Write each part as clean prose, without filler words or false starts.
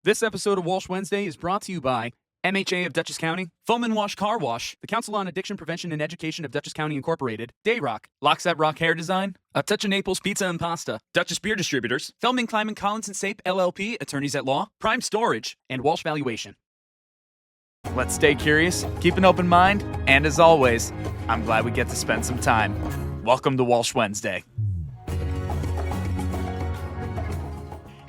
This episode of Walsh Wednesday is brought to you by MHA of Dutchess County, Foam and Wash Car Wash, the Council on Addiction Prevention and Education of Dutchess County Incorporated, Dayrock, Lockset Rock Hair Design, A Touch of Naples Pizza and Pasta, Dutchess Beer Distributors, Feldman, Kleiman, Collins and Sape LLP, Attorneys at Law, Prime Storage, and Walsh Valuation. Let's stay curious, keep an open mind, and as always, I'm glad we get to spend some time. Welcome to Walsh Wednesday.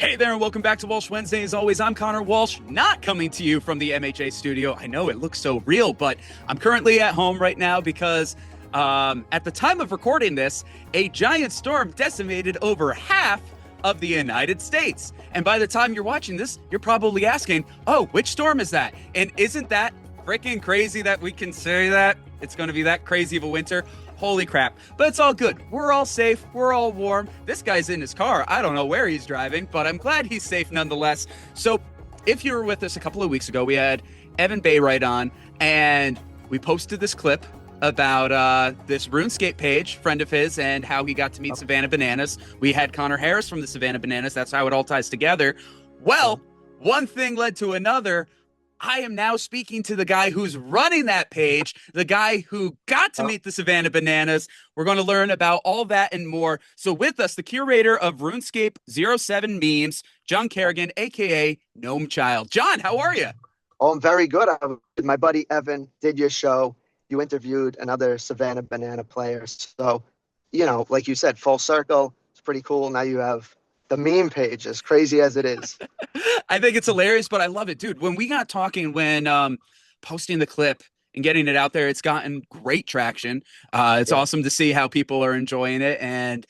Hey there, and welcome back to Walsh Wednesday. As always, I'm Connor Walsh, not coming to you from the MHA studio. I know it looks so real, but I'm currently at home right now because at the time of recording this, a giant storm decimated over half of the United States. And by the time you're watching this, you're probably asking, oh, which storm is that? And isn't that freaking crazy that we can say that? It's going to be that crazy of a winter. Holy crap. But it's all good. We're all safe. We're all warm. This guy's in his car. I don't know where he's driving, but I'm glad he's safe nonetheless. So if you were with us a couple of weeks ago, we had Evan Baywright on, and we posted this clip about this RuneScape page, friend of his, and how he got to meet Savannah Bananas. We had Connor Harris from the Savannah Bananas. That's how it all ties together. Well, one thing led to another. I am now speaking to the guy who's running that page, the guy who got to meet the Savannah Bananas. We're going to learn about all that and more. So with us, the curator of runescape07memes, John Carrigan, a.k.a. Gnome Child. John, how are you? Oh, I'm very good. My buddy Evan did your show. You interviewed another Savannah Banana player. So, you know, like you said, full circle. It's pretty cool. Now you have the meme page, as crazy as it is. I think it's hilarious, but I love it, dude. When we got talking, when posting the clip and getting it out there, it's gotten great traction. It's awesome to see how people are enjoying it. And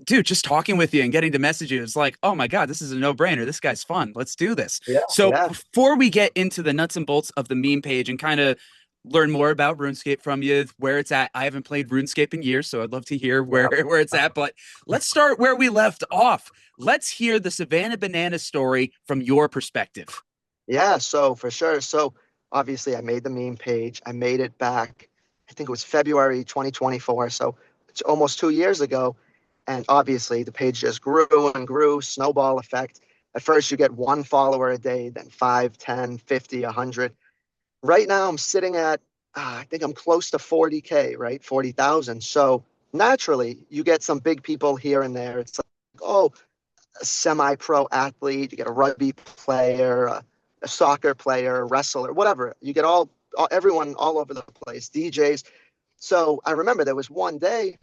dude, just talking with you and getting to message you, it's like, oh my God, this is a no-brainer. This guy's fun. Let's do this. Before we get into the nuts and bolts of the meme page and kind of learn more about RuneScape from you, where it's at. I haven't played RuneScape in years, so I'd love to hear where it's at. But let's start where we left off. Let's hear the Savannah Banana story from your perspective. Yeah, so for sure. So obviously I made the meme page. I made it back, I think it was February 2024. So it's almost 2 years ago. And obviously the page just grew and grew, snowball effect. At first you get one follower a day, then 5, 10, 50, 100. Right now I'm sitting at, I think I'm close to 40K, right? 40,000. So naturally you get some big people here and there. It's like, oh, a semi-pro athlete, you get a rugby player, a soccer player, a wrestler, whatever. You get everyone all over the place, DJs. So I remember there was one day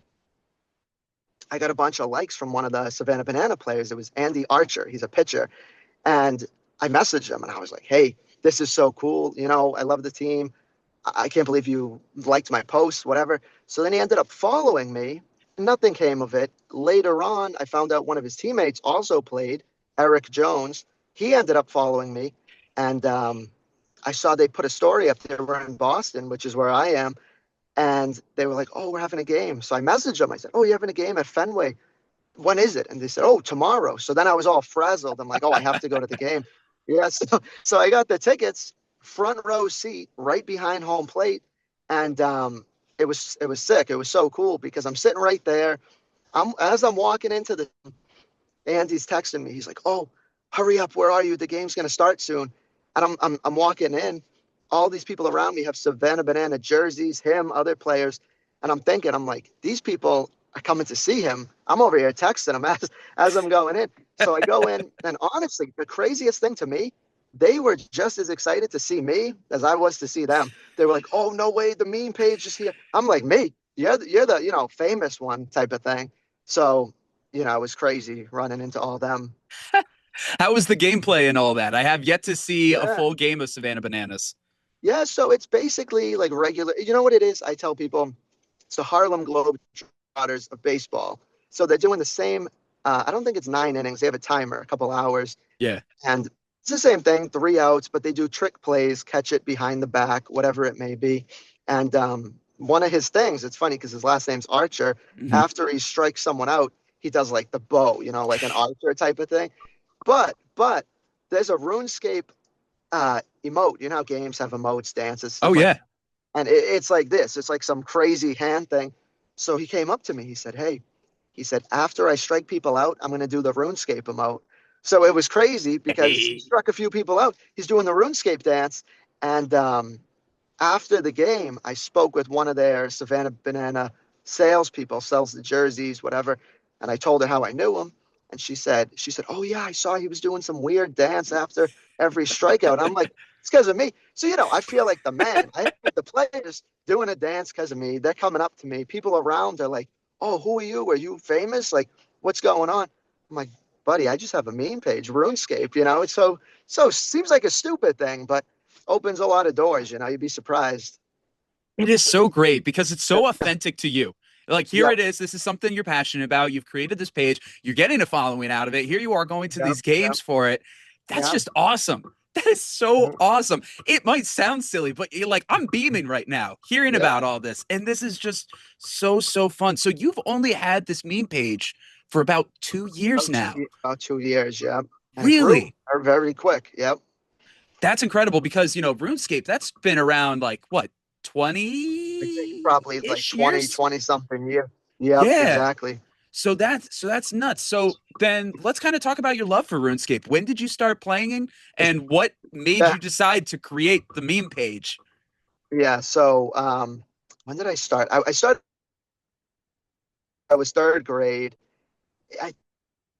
I got a bunch of likes from one of the Savannah Banana players. It was Andy Archer. He's a pitcher. And I messaged him and I was like, hey, this is so cool. You know, I love the team. I can't believe you liked my post, whatever. So then he ended up following me. Nothing came of it. Later on, I found out one of his teammates also played, Eric Jones. He ended up following me. And I saw they put a story up there. We're in Boston, which is where I am. And they were like, oh, we're having a game. So I messaged them. I said, oh, you're having a game at Fenway. When is it? And they said, oh, tomorrow. So then I was all frazzled. I'm like, oh, I have to go to the game. Yeah, so I got the tickets, front row seat, right behind home plate, and it was sick. It was so cool because I'm sitting right there. As I'm walking into the, Andy's texting me. He's like, "Oh, hurry up! Where are you? The game's gonna start soon." And I'm walking in. All these people around me have Savannah Banana jerseys, him, other players, and I'm like, these people are coming to see him. I'm over here texting him as I'm going in. So I go in, and honestly, the craziest thing to me, they were just as excited to see me as I was to see them. They were like, "Oh, no way, the meme page is here." I'm like, "Me? You're the famous one," type of thing. So, it was crazy running into all them. How was the gameplay and all that? I have yet to see a full game of Savannah Bananas. Yeah, so it's basically like regular. You know what it is? I tell people it's the Harlem Globetrotters of baseball. So they're doing the same. I don't think it's 9 innings. They have a timer, a couple hours. Yeah. And it's the same thing, 3 outs, but they do trick plays, catch it behind the back, whatever it may be. And one of his things, it's funny because his last name's Archer. Mm-hmm. After he strikes someone out, he does like the bow, like an archer type of thing. But there's a RuneScape emote. You know how games have emotes, dances. Oh, yeah. And it's like this. It's like some crazy hand thing. So he came up to me. He said, hey, after I strike people out, I'm going to do the RuneScape emote. So it was crazy because he Hey. struck a few people out. He's doing the RuneScape dance. And after the game, I spoke with one of their Savannah Banana salespeople, sells the jerseys, whatever. And I told her how I knew him. And she said, oh yeah, I saw he was doing some weird dance after every strikeout. I'm like, it's because of me. So, I feel like the man. I have the players doing a dance because of me. They're coming up to me. People around are like, oh, who are you? Are you famous? Like, what's going on? I'm like, buddy, I just have a meme page, RuneScape. It's so seems like a stupid thing, but opens a lot of doors. You'd be surprised. It is so great because it's so authentic to you. Like, here Yep, it is. This is something you're passionate about. You've created this page. You're getting a following out of it. Here you are going to yep, these yep, games for it. That's yep. just awesome. That is so Mhm. awesome. It might sound silly, but I'm beaming right now hearing Yeah, about all this. And this is just so, so fun. So you've only had this meme page for about 2 years now. about 2 years. Yep, and it grew Really? very quick. Yep. That's incredible because, RuneScape, that's been around like what, I think probably like 20-ish 20, years? 20 something years. Yep, Yeah. exactly. So that's nuts. So then let's kind of talk about your love for RuneScape. When did you start playing and what made Yeah, you decide to create the meme page? yeah. So when did I start? I was third grade. I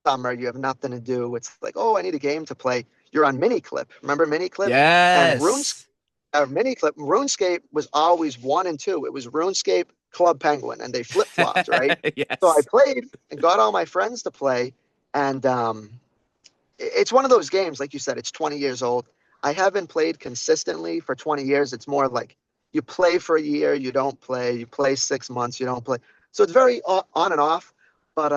Summer, you have nothing to do. It's like, oh, I need a game to play. You're on Miniclip. Remember Miniclip? And Yes. RuneScape was always 1 and 2. It was RuneScape, Club Penguin, and they flip flopped, right? So I Yes. played and got all my friends to play, and it's one of those games, like you said, it's 20 years old. I haven't played consistently for 20 years. It's more like you play for a year, you don't play. You play 6 months, you don't play. So it's very on and off. But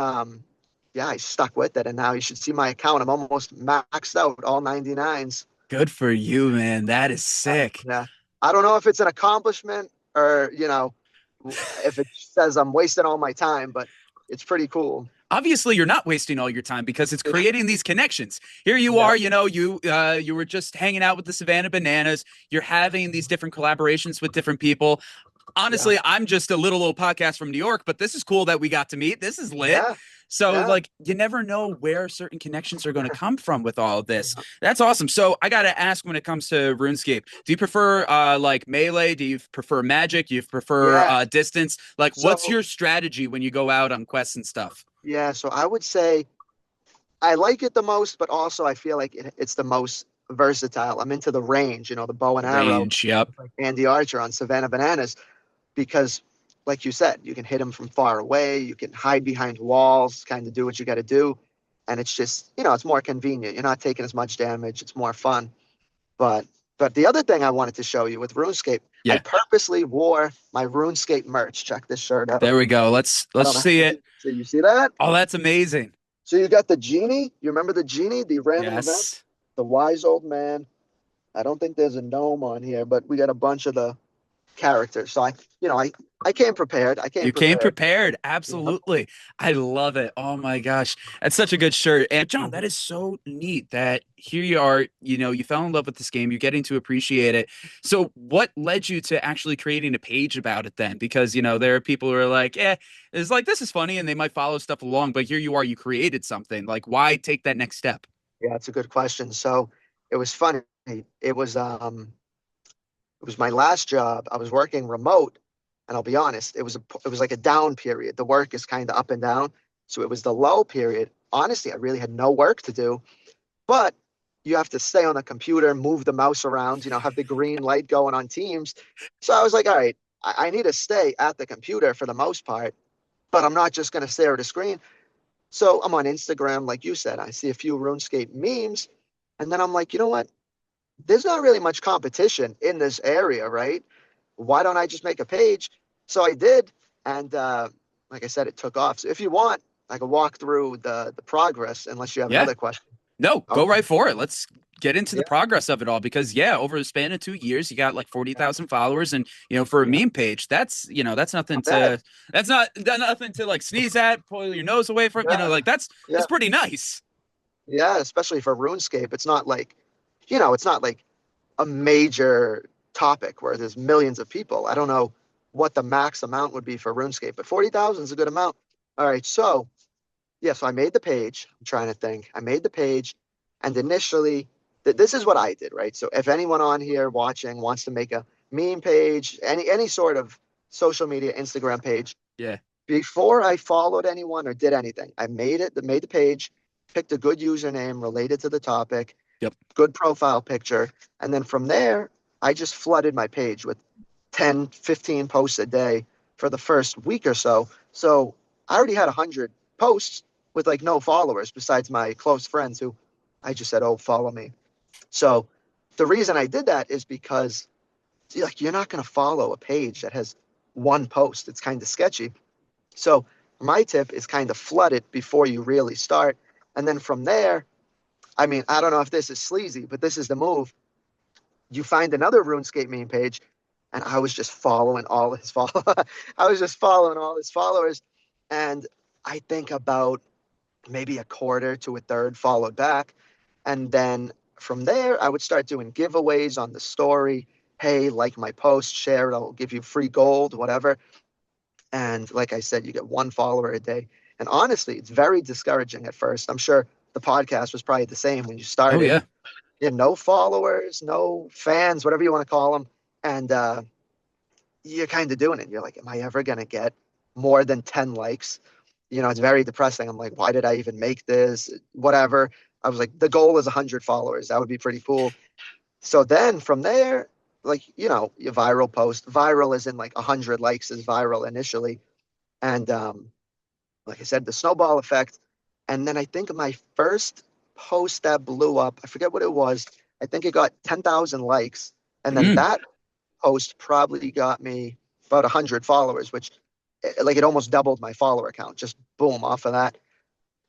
yeah, I stuck with it, and now you should see my account. I'm almost maxed out, all 99s. Good for you, man. That is sick. Yeah, I don't know if it's an accomplishment or if it says I'm wasting all my time, but it's pretty cool. Obviously you're not wasting all your time because it's creating these connections. Here you Yeah, are, you were just hanging out with the Savannah Bananas. You're having these different collaborations with different people. yeah, Honestly, I'm just a little podcast from New York, but this is cool that we got to meet. This is lit. yeah, So, yeah. you never know where certain connections are going to come from with all of this. That's awesome. So, I got to ask, when it comes to RuneScape, do you prefer like melee? Do you prefer magic? Do you prefer Yeah. distance? Like, what's So your strategy when you go out on quests and stuff? yeah, so I would say I like it the most, but also I feel like it's the most versatile. I'm into the range, the bow and arrow, Range. Yep. like Andy Archer on Savannah Bananas, because, like you said, you can hit them from far away. You can hide behind walls, kind of do what you got to do, and it's just, it's more convenient. You're not taking as much damage. It's more fun. But but the other thing I wanted to show you with RuneScape, I Yeah. purposely wore my RuneScape merch. Check this shirt out. There we go. I Let's don't know. see it. So you see that? Oh, that's amazing. So you got the genie. You remember the genie, the random event, Yes. the wise old man. I don't think there's a gnome on here, but we got a bunch of the characters. So I came prepared. I came You came prepared. prepared. Yep. Absolutely. I love it. Oh my gosh. That's such a good shirt. And John, that Mhm. is so neat that here you are, you fell in love with this game, you're getting to appreciate it. So what led you to actually creating a page about it then? Because, there are people who are like, it's like, this is funny, and they might follow stuff along, but here you are, you created something. Like, why take that next step? Yeah, it's a good question. So it was funny. It was it was my last job. I was working remote, and I'll be honest, it was like a down period. The work is kind of up and down. So it was the low period. Honestly, I really had no work to do, but you have to stay on the computer, move the mouse around, have the green light going on Teams. So I was like, all right, I need to stay at the computer for the most part, but I'm not just going to stare at a screen. So I'm on Instagram, like you said. I see a few RuneScape memes, and then I'm like, you know what? There's not really much competition in this area, right? Why don't I just make a page? So I did, and like I said, it took off. So if you want, I can walk through the progress, unless you have Yeah. another question. No, go Okay. right for it. Let's get into the Yeah. progress of it all because over the span of 2 years, you got like 40,000 followers, and for a Yeah. meme page, that's nothing Not bad. to nothing to like sneeze at, pull your nose away from. Yeah. Like that's Yeah. pretty nice. Yeah. Especially for RuneScape, it's not like, it's not like a major topic where there's millions of people. I don't know what the max amount would be for RuneScape, but 40,000 is a good amount. All right. So yeah, so I made the page. I'm trying to think. I made the page, and initially, this is what I did, right? So if anyone on here watching wants to make a meme page, any sort of social media, Instagram page, Yeah. before I followed anyone or did anything, I made the page, picked a good username related to the topic, Yep. good profile picture, and then from there, I just flooded my page with 10, 15 posts a day for the first week or so. So I already had 100 posts with like no followers besides my close friends who I just said, oh, follow me. So the reason I did that is because like you're not going to follow a page that has one post. It's kind of sketchy. So my tip is kind of flood it before you really start. And then from there, I mean, I don't know if this is sleazy, but this is the move. You find another RuneScape meme page, and I was just following all his followers. I was just following all his followers. And I think about maybe a quarter to a third followed back. And then from there, I would start doing giveaways on the story. Hey, like my post, share it, I'll give you free gold, whatever. And like I said, you get one follower a day. And honestly, it's very discouraging at first. I'm sure the podcast was probably the same when you Oh started. yeah. You had no followers, no fans, whatever you want to call them. And you're kind of doing it. You're like, am I ever going to get more than 10 likes? You know, it's very depressing. I'm like, why did I even make this? Whatever. I was like, the goal is 100 followers. That would be pretty cool. So then from there, like, you know, your viral post, viral is in like 100 likes is viral initially. And like I said, the snowball effect. And then I think my first post that blew up, I forget what it was. I think it got 10,000 likes. And then Mm. that post probably got me about 100 followers, which like it almost doubled my follower count, just boom off of that.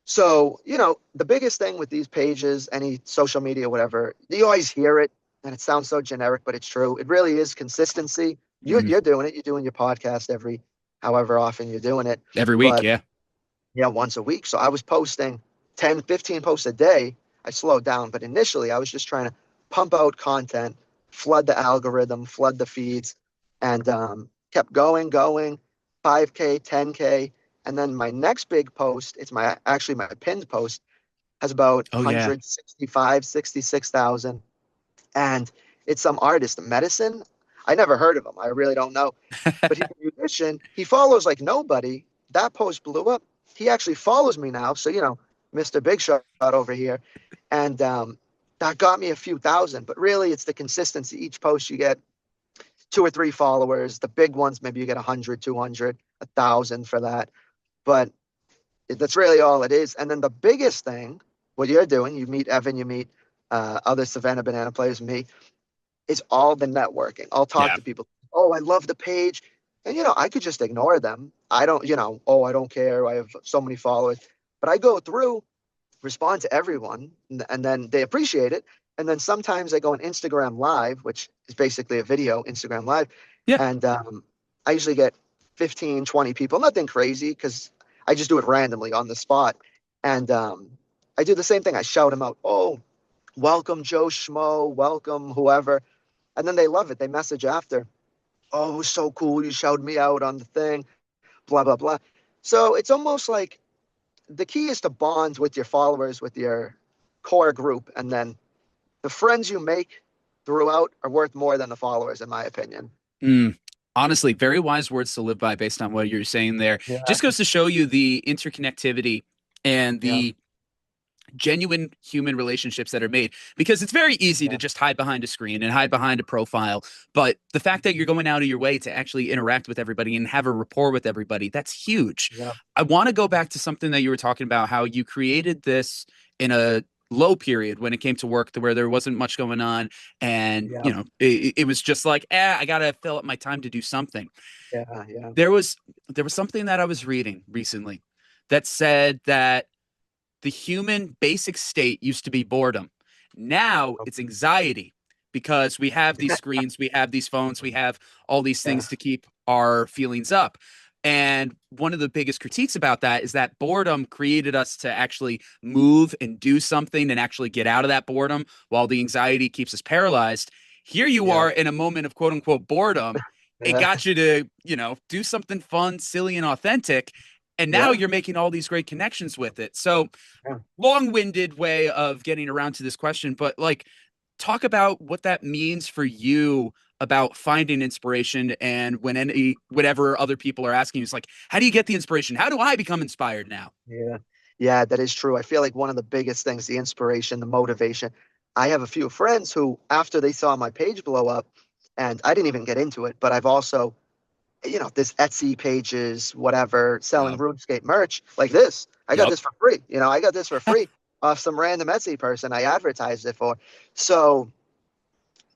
So, you know, the biggest thing with these pages, any social media, whatever, you always hear it and it sounds so generic, but it's true. It really is consistency. Mhm. You're doing it. You're doing your podcast every, however often you're doing it. Every week. But Yeah. yeah, once a week. So I was posting 10, 15 posts a day. I slowed down, but initially I was just trying to pump out content, flood the algorithm, flood the feeds, and kept going, 5K, 10K. And then my next big post, it's my actually my pinned post, has about Oh yeah. 165, 66,000. And it's some artist, Medicine. I never heard of him. I really don't know. But he's a musician. He follows like nobody. That post blew up. He actually follows me now. So, you know, Mr. Big Shot over here. And that got me a few thousand. But really, it's the consistency. Each post you get 2 or 3 followers. The big ones, maybe you get 100, 200, 1,000 for that. But that's really all it is. And then the biggest thing, what you're doing, you meet Evan, you meet other Savannah Banana players, me, is all the networking. I'll talk Yeah. to people. Oh, I love the page. And, you know, I could just ignore them. I don't, you know, oh, I don't care. I have so many followers. But I go through, respond to everyone, and then they appreciate it. And then sometimes I go on Instagram Live, which is basically a video, Instagram Live. Yeah. And I usually get 15, 20 people, nothing crazy because I just do it randomly on the spot. And I do the same thing. I shout them out. Oh, welcome Joe Schmo, welcome whoever. And then they love it. They message after, oh, it was so cool. You shouted me out on the thing, blah, blah, blah. So it's almost like the key is to bond with your followers, with your core group. And then the friends you make throughout are worth more than the followers, in my opinion. Mm. Honestly, very wise words to live by based on what you're saying there. Yeah. Just goes to show you the interconnectivity and Yeah. the genuine human relationships that are made, because it's very easy Yeah. to just hide behind a screen and hide behind a profile, but the fact that you're going out of your way to actually interact with everybody and have a rapport with everybody, that's huge. Yeah. I want to go back to something that you were talking about, how you created this in a low period when it came to work, to where there wasn't much going on, and Yeah. you know, it was just like, I gotta fill up my time to do something. Yeah. Yeah. There was something that I was reading recently that said that the human basic state used to be boredom. Now it's anxiety, because we have these screens, we have these phones, we have all these Yeah. things to keep our feelings up. And one of the biggest critiques about that is that boredom created us to actually move and do something and actually get out of that boredom, while the anxiety keeps us paralyzed. Here you Yeah. are in a moment of quote unquote boredom. It Yeah. got you to, do something fun, silly, and authentic. And now Yeah. you're making all these great connections with it. So Yeah. long-winded way of getting around to this question, but like talk about what that means for you about finding inspiration and whenever other people are asking you, it's like, how do you get the inspiration? How do I become inspired now? Yeah. Yeah, that is true. I feel like one of the biggest things, the inspiration, the motivation. I have a few friends who, after they saw my page blow up, and I didn't even get into it, but I've also, this Etsy pages, whatever, selling Yep. RuneScape merch like this. I got Yep. this for free. I got this for free off some random Etsy person I advertised it for. So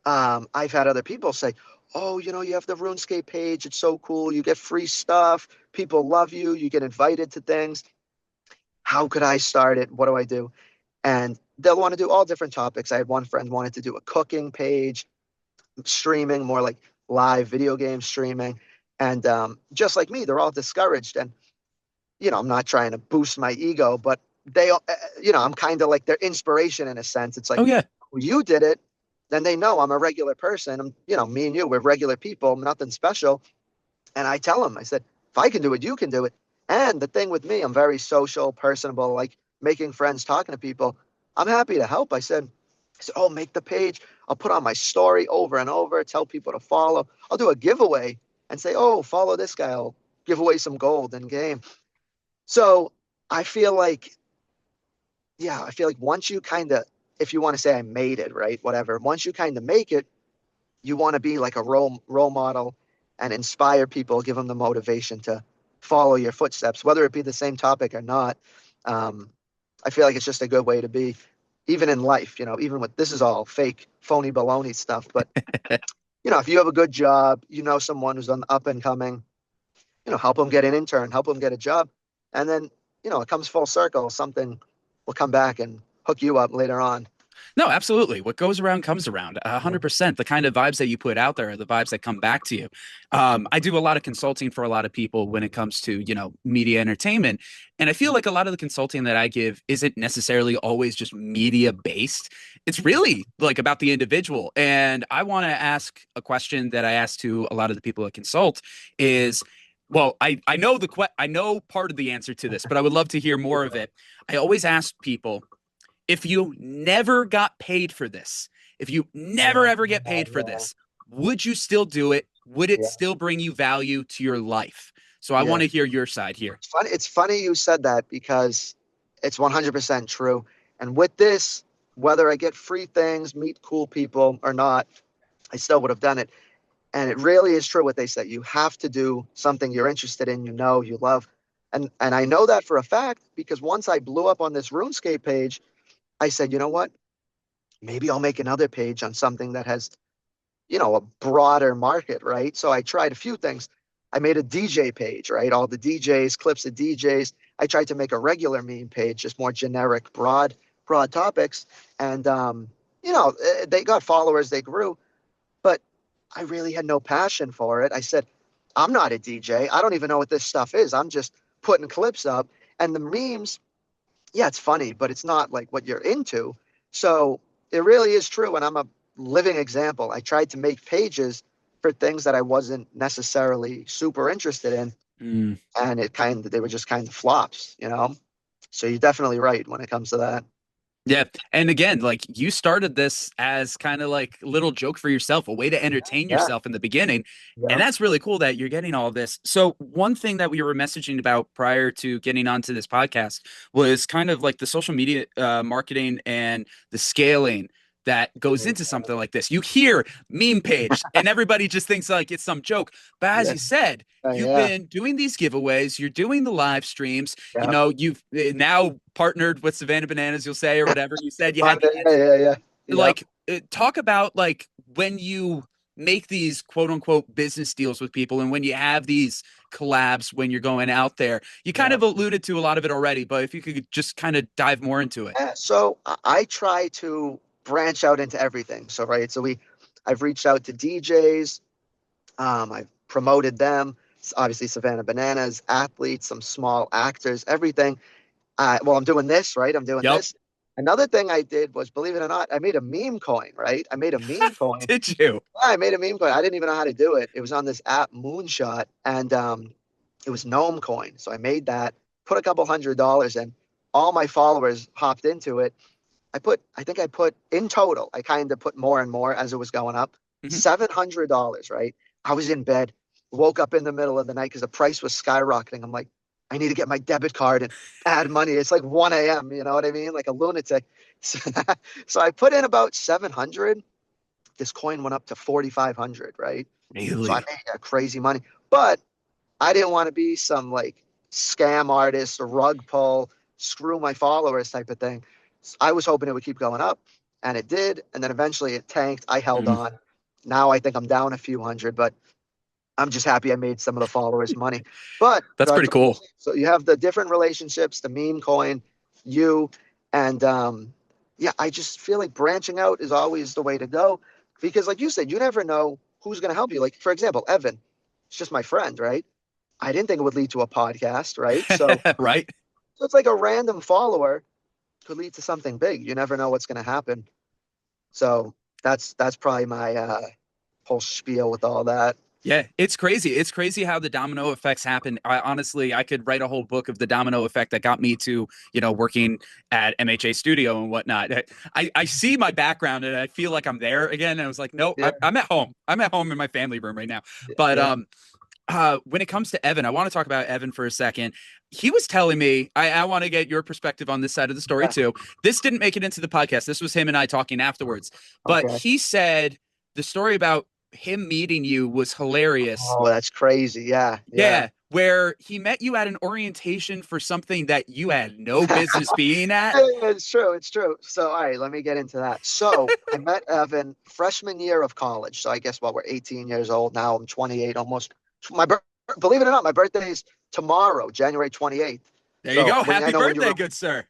I've had other people say, "Oh, you have the RuneScape page. It's so cool. You get free stuff. People love you. You get invited to things. How could I start it? What do I do?" And they'll want to do all different topics. I had one friend wanted to do a cooking page, streaming, more like live video game streaming. And just like me, they're all discouraged. And, I'm not trying to boost my ego, but I'm kind of like their inspiration in a sense. It's like, Oh yeah. well, you did it. Then they know I'm a regular person. Me and you, we're regular people, nothing special. And I tell them, I said, if I can do it, you can do it. And the thing with me, I'm very social, personable, like making friends, talking to people. I'm happy to help. I said, oh, make the page. I'll put on my story over and over, tell people to follow. I'll do a giveaway and say, oh, follow this guy. I'll give away some gold in game. So I feel like, yeah, I feel like once you kind of, if you want to say I made it, right, whatever, once you kind of make it, you want to be like a role model and inspire people, give them the motivation to follow your footsteps, whether it be the same topic or not. Um, I feel like it's just a good way to be, even in life, even with this is all fake, phony baloney stuff. But, if you have a good job, someone who's on the up and coming, help them get an intern, help them get a job. And then, it comes full circle. Something will come back and hook you up later on. No, absolutely. What goes around comes around. 100%. The kind of vibes that you put out there are the vibes that come back to you. I do a lot of consulting for a lot of people when it comes to, media entertainment. And I feel like a lot of the consulting that I give isn't necessarily always just media based. It's really like about the individual. And I want to ask a question that I ask to a lot of the people that consult is, well, I know I know part of the answer to this, but I would love to hear more of it. I always ask people, if you never got paid for this, if you never Yeah, ever get paid for yeah, this, would you still do it? Would it yeah, still bring you value to your life? So I yeah. want to hear your side here. It's funny you said that because it's 100% true. And with this, whether I get free things, meet cool people or not, I still would have done it. And it really is true what they say. You have to do something you're interested in, you love. And I know that for a fact because once I blew up on this RuneScape page, I said, you know what? Maybe I'll make another page on something that has, a broader market, right? So I tried a few things. I made a DJ page, right? All the DJs, clips of DJs. I tried to make a regular meme page, just more generic, broad topics. And they got followers, they grew, but I really had no passion for it. I said, I'm not a DJ. I don't even know what this stuff is. I'm just putting clips up. And the memes, yeah, it's funny, but it's not like what you're into. So it really is true. And I'm a living example. I tried to make pages for things that I wasn't necessarily super interested in. Mm. And they were just kind of flops. So you're definitely right when it comes to that. Yeah. And again, like you started this as kind of like a little joke for yourself, a way to entertain Yeah. yourself in the beginning. And Yeah. that's really cool that you're getting all this. So one thing that we were messaging about prior to getting onto this podcast was kind of like the social media marketing and the scaling that goes into something like this. You hear meme page and everybody just thinks like it's some joke. But as Yeah. you said, you've Yeah. been doing these giveaways, you're doing the live streams, Yeah. you've now partnered with Savannah Bananas, you'll say, or whatever. You said you had the Yeah. Yeah. Yeah. Yep. like talk about like when you make these quote unquote business deals with people and when you have these collabs when you're going out there. You kind Yeah. of alluded to a lot of it already, but if you could just kind of dive more into it. Yeah, so I try to branch out into everything. So right, I've reached out to DJs, I've promoted them. Obviously, Savannah Bananas, athletes, some small actors, everything. Well, I'm doing this, right? I'm doing Yep. this. Another thing I did was, believe it or not, I made a meme coin, right? I made a meme coin. Did you? Yeah, I made a meme coin. I didn't even know how to do it. It was on this app, Moonshot, and it was Gnome Coin. So I made that. put a couple $100 in. All my followers hopped into it. I think I put in total, I kind of put more and more as it was going up, Mhm. $700, right? I was in bed, woke up in the middle of the night because the price was skyrocketing. I'm like, I need to get my debit card and add money. It's like 1 a.m., you know what I mean? Like a lunatic. So I put in about 700. This coin went up to 4,500, right? So I Really? made crazy money. But I didn't want to be some like scam artist or rug pull, screw my followers type of thing. I was hoping it would keep going up, and it did. And then eventually it tanked. I held Mm. on. Now I think I'm down a few hundred, but I'm just happy I made some of the followers money. But That's pretty cool. so you have the different relationships, the meme coin, you, and yeah, I just feel like branching out is always the way to go because, like you said, you never know who's going to help you. Like for example, Evan, it's just my friend, right? I didn't think it would lead to a podcast, right? Right? So it's like a random follower could lead to something big. You never know what's going to happen. So that's probably my whole spiel with all that. Yeah, it's crazy. It's crazy how the domino effects happen. Honestly, I could write a whole book of the domino effect that got me to, working at MHA Studio and whatnot. I see my background and I feel like I'm there again. And I was like, no, Yeah, I'm at home. I'm at home in my family room right now. yeah, But yeah. when it comes to Evan, I want to talk about Evan for a second. He was telling me, I want to get your perspective on this side of the story Yeah. too. This didn't make it into the podcast. This was him and I talking afterwards. But Okay. he said the story about him meeting you was hilarious. Oh, that's crazy. Yeah, yeah. Yeah, where he met you at an orientation for something that you had no business being at. It's true. It's true. So, all right, let me get into that. So, I met Evan freshman year of college. So, I guess what we're 18 years old now. I'm 28 almost. My believe it or not, my birthday is tomorrow, January 28th. There you So, go. when I Happy know when birthday, you good sir.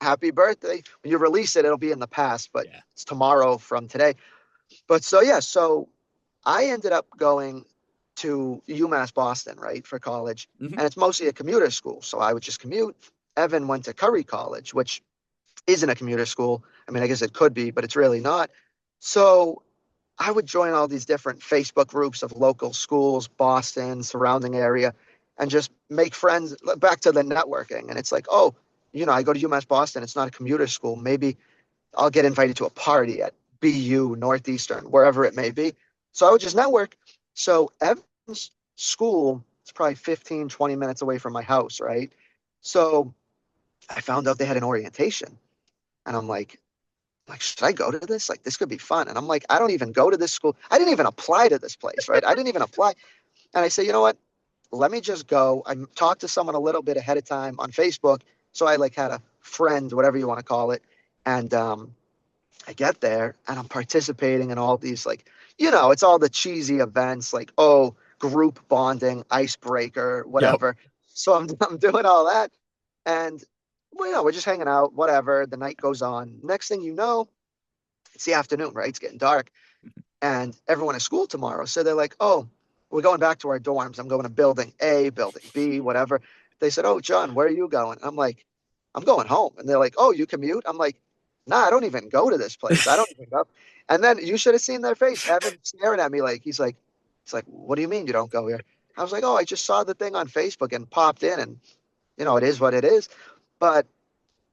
happy birthday. When you release it, it'll be in the past, but Yeah. it's tomorrow from today. But so yeah, so I ended up going to UMass Boston, right, for college. Mhm. And it's mostly a commuter school. So I would just commute. Evan went to Curry College, which isn't a commuter school. I mean, I guess it could be, but it's really not. So I would join all these different Facebook groups of local schools, Boston, surrounding area, and just make friends back to the networking. And it's like, oh, I go to UMass Boston. It's not a commuter school. Maybe I'll get invited to a party at BU, Northeastern, wherever it may be. So I would just network. So Evan's school is probably 15, 20 minutes away from my house, right? So I found out they had an orientation. And I'm like, should I go to this? Like, this could be fun. And I'm like, I don't even go to this school. I didn't even apply to this place, right? I didn't even apply. And I say, you know what? Let me just go. I talked to someone a little bit ahead of time on Facebook. So I like had a friend, whatever you want to call it. And I get there and I'm participating in all these it's all the cheesy events like, oh, group bonding, icebreaker, Yep. whatever. So I'm doing all that. And we're just hanging out, whatever. The night goes on. Next thing you know, it's the afternoon, right? It's getting dark. And everyone is school tomorrow. So they're like, oh, we're going back to our dorms. I'm going to building A, building B, whatever. They said, oh, John, where are you going? I'm like, I'm going home. And they're like, oh, you commute? I'm like, nah, I don't even go to this place. I don't even go. And then you should have seen their face. Evan staring at me like, he's like, what do you mean you don't go here? I was like, oh, I just saw the thing on Facebook and popped in and, it is what it is. But,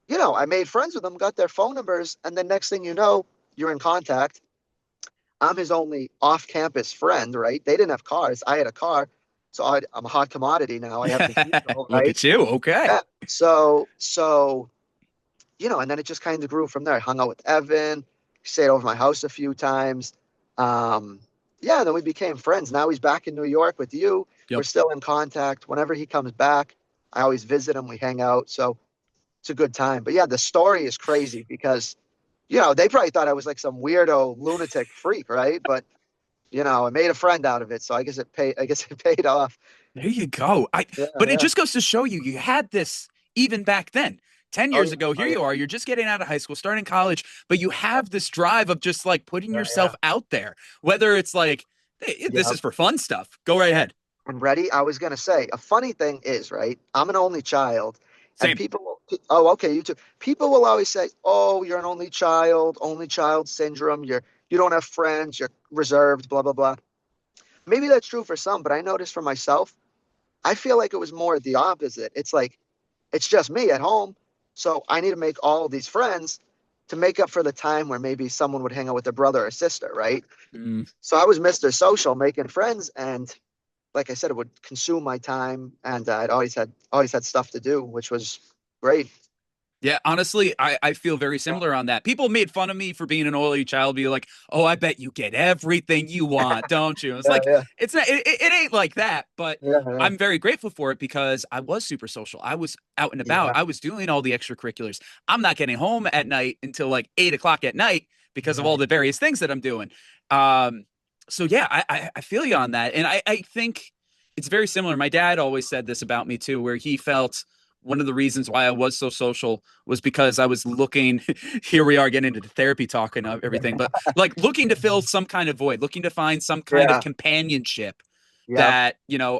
I made friends with them, got their phone numbers. And then next thing you know, you're in contact. I'm his only off-campus friend, right? They didn't have cars. I had a car. So I'm a hot commodity now. I have the vehicle, Look right? at you. Okay. Yeah. So, and then it just kind of grew from there. I hung out with Evan, stayed over my house a few times. Yeah, then we became friends. Now he's back in New York with you. We're Yep. still in contact. Whenever he comes back, I always visit him. We hang out. So it's a good time. But yeah, the story is crazy because, they probably thought I was like some weirdo lunatic freak, right? But, I made a friend out of it. So I guess it paid off. There you go. Yeah, But it yeah. just goes to show you had this even back then. 10 Oh, years yeah. ago, Oh, here yeah. you are. You're just getting out of high school, starting college, but you have this drive of just like putting Yeah, yourself yeah. out there. Whether it's like, hey, this Yeah. is for fun stuff. Go right ahead. And ready? I was gonna say a funny thing is, right? I'm an only child, and Same. oh, okay, you too. People will always say, "Oh, you're an only child syndrome. You don't have friends. You're reserved." Blah blah blah. Maybe that's true for some, but I noticed for myself, I feel like it was more the opposite. It's like it's just me at home. So I need to make all of these friends to make up for the time where maybe someone would hang out with their brother or sister, right? Mm. So I was Mr. Social, making friends, and like I said, it would consume my time, and I'd always had stuff to do, which was great. Yeah, honestly, I feel very similar on that. People made fun of me for being an only child, be like, "Oh, I bet you get everything you want, don't you?" It's Yeah, like yeah, it's not, it ain't like that, but yeah, yeah, I'm very grateful for it because I was super social. I was out and about. yeah, I was doing all the extracurriculars. I'm not getting home at night until like 8 o'clock at night because of all right. the various things that I'm doing. Um, so yeah, I feel you on that, and I think it's very similar. My dad always said this about me too, where he felt one of the reasons why I was so social was because I was looking, here we are getting into therapy talk and everything, but like looking to fill some kind of void, looking to find some kind of Yeah, companionship yep, that,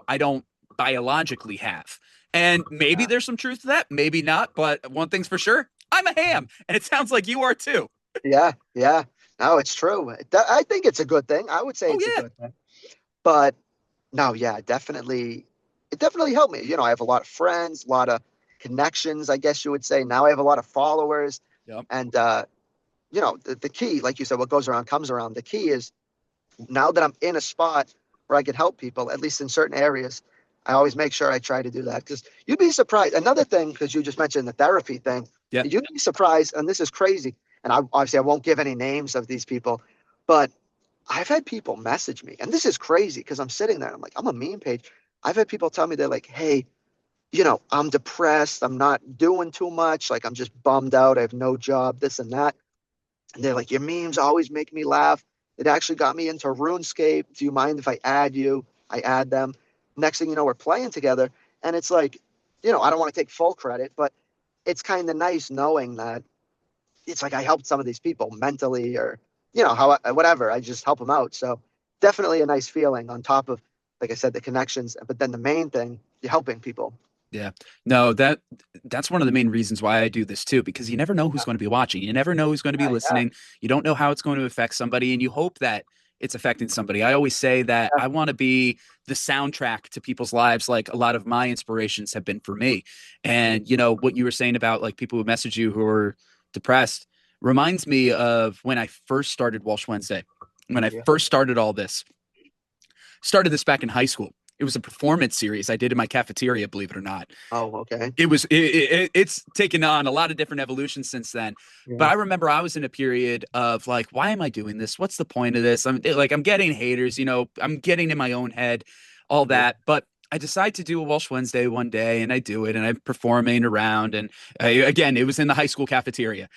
I don't biologically have. And maybe yeah, there's some truth to that, maybe not, but one thing's for sure, I'm a ham. And it sounds like you are too. yeah, yeah. No, it's true. I think it's a good thing. I would say Oh, it's a yeah. good thing. But no, yeah, definitely, it definitely helped me. I have a lot of friends, a lot of connections, I guess you would say. Now I have a lot of followers, Yep. and the key, like you said, what goes around comes around. The key is now that I'm in a spot where I can help people, at least in certain areas, I always make sure I try to do that, because you'd be surprised. Another thing, because you just mentioned the therapy thing, Yep. you'd be surprised, and this is crazy. And obviously I won't give any names of these people, but I've had people message me, and this is crazy because I'm sitting there and I'm like, I'm a meme page. I've had people tell me, they're like, hey, I'm depressed. I'm not doing too much. Like, I'm just bummed out. I have no job, this and that. And they're like, your memes always make me laugh. It actually got me into RuneScape. Do you mind if I add you? I add them. Next thing you know, we're playing together. And it's like, I don't want to take full credit, but it's kind of nice knowing that it's like I helped some of these people mentally, or, how, whatever. I just help them out. So definitely a nice feeling on top of, like I said, the connections. But then the main thing, you're helping people. Yeah. No, that's one of the main reasons why I do this too, because you never know who's going to be watching. You never know who's going to be Yeah, listening. You don't know how it's going to affect somebody, and you hope that it's affecting somebody. I always say that yeah, I want to be the soundtrack to people's lives, like a lot of my inspirations have been for me. And what you were saying about like people who message you who are depressed reminds me of when I first started Walsh Wednesday. When I yeah. first started all this, started this back in high school. It was a performance series I did in my cafeteria, believe it or not. Oh, okay. It's taken on a lot of different evolutions since then. But Yeah, I remember I was in a period of like, why am I doing this? What's the point of this? I'm getting haters, I'm getting in my own head, all yeah, that. But I decided to do a Walsh Wednesday one day, and I do it, and I'm performing around. And again, it was in the high school cafeteria.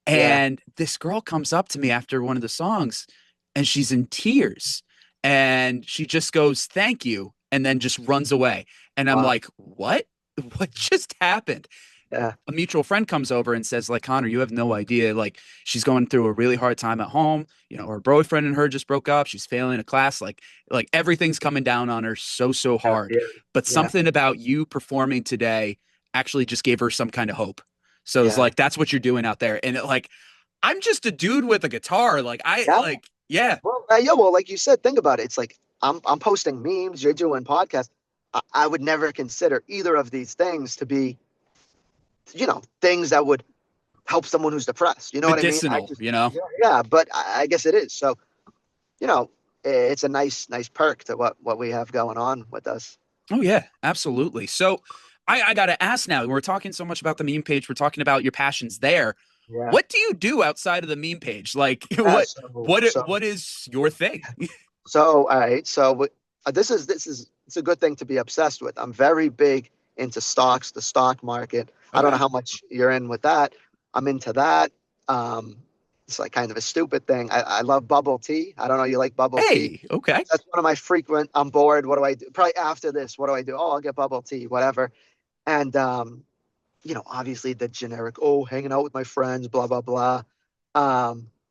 yeah. And this girl comes up to me after one of the songs, and she's in tears. And she just goes, "Thank you," and then just runs away. And I'm Wow. like, what? What just happened? Yeah, A mutual friend comes over and says, like, Connor, you have no idea. Like, she's going through a really hard time at home. Her boyfriend and her just broke up. She's failing a class. Like everything's coming down on her so yeah, hard. yeah, But yeah, something about you performing today actually just gave her some kind of hope. So it's yeah. like, that's what you're doing out there. And I'm just a dude with a guitar. Yeah. Yeah, Well, yeah. Well, like you said, think about it. It's like I'm posting memes. You're doing podcasts. I would never consider either of these things to be, things that would help someone who's depressed. You know what I mean? I medicinal, just, yeah, yeah. But I guess it is. So, you know, it's a nice perk to what we have going on with us. Oh yeah, absolutely. So I gotta ask now, we're talking so much about the meme page, we're talking about your passions there. Yeah. What do you do outside of the meme page? Like Yeah. what So, what so, what is your thing? so, all right. So this is it's a good thing to be obsessed with. I'm very big into stocks, the stock market. I don't know Okay. how much you're in with that. I'm into that. Um, it's like kind of a stupid thing. I love bubble tea. I don't know. You like bubble tea? Hey, okay. That's one of my frequent. I'm bored. What do I do? Probably after this, what do I do? Oh, I'll get bubble tea, whatever. And obviously the generic. Oh, hanging out with my friends, blah blah blah.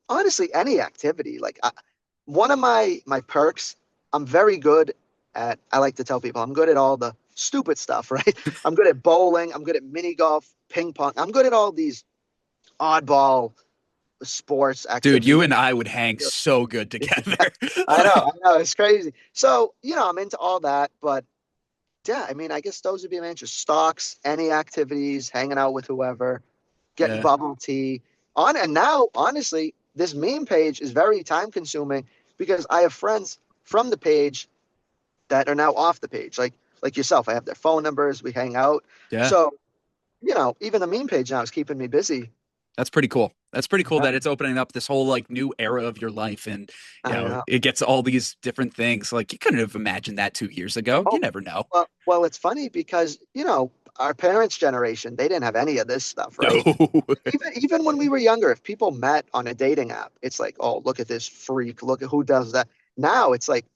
Honestly, any activity. Like one of my perks, I'm very good at. I like to tell people I'm good at all the stupid stuff. Right? I'm good at bowling. I'm good at mini golf, ping pong. I'm good at all these oddball sports Dude, activities. you and I would hang so good together. I know, it's crazy. So, I'm into all that, but yeah, I mean, I guess those would be my interests. Stocks, any activities, hanging out with whoever, getting Yeah. bubble tea. And now, honestly, this meme page is very time consuming because I have friends from the page that are now off the page. Like yourself, I have their phone numbers, we hang out. Yeah. So, even the meme page now is keeping me busy. That's pretty cool. That's pretty cool Yeah, that it's opening up this whole like new era of your life, and I know. it gets all these different things. Like you couldn't have imagined that 2 years ago. You Oh, never know. well, it's funny because, our parents' generation, they didn't have any of this stuff, right? No. Even when we were younger, if people met on a dating app, it's like, oh, look at this freak, look at who does that. Now it's like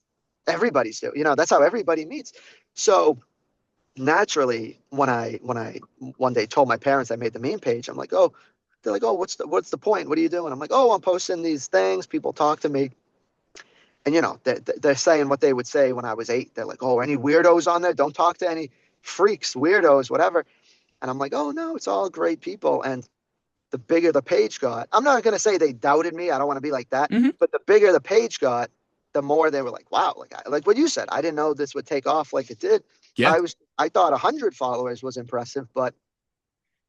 everybody's doing, that's how everybody meets. So naturally, when I one day told my parents I made the meme page, I'm like, oh, they're like, oh, what's the point? What are you doing? I'm like, oh, I'm posting these things. People talk to me, and they're saying what they would say when I was 8. They're like, oh, any weirdos on there? Don't talk to any freaks, weirdos, whatever. And I'm like, oh no, it's all great people. And the bigger the page got, I'm not gonna say they doubted me. I don't want to be like that, Hmm. but the bigger the page got, the more they were like, wow, like what you said. I didn't know this would take off like it did. Yeah. I thought 100 followers was impressive, but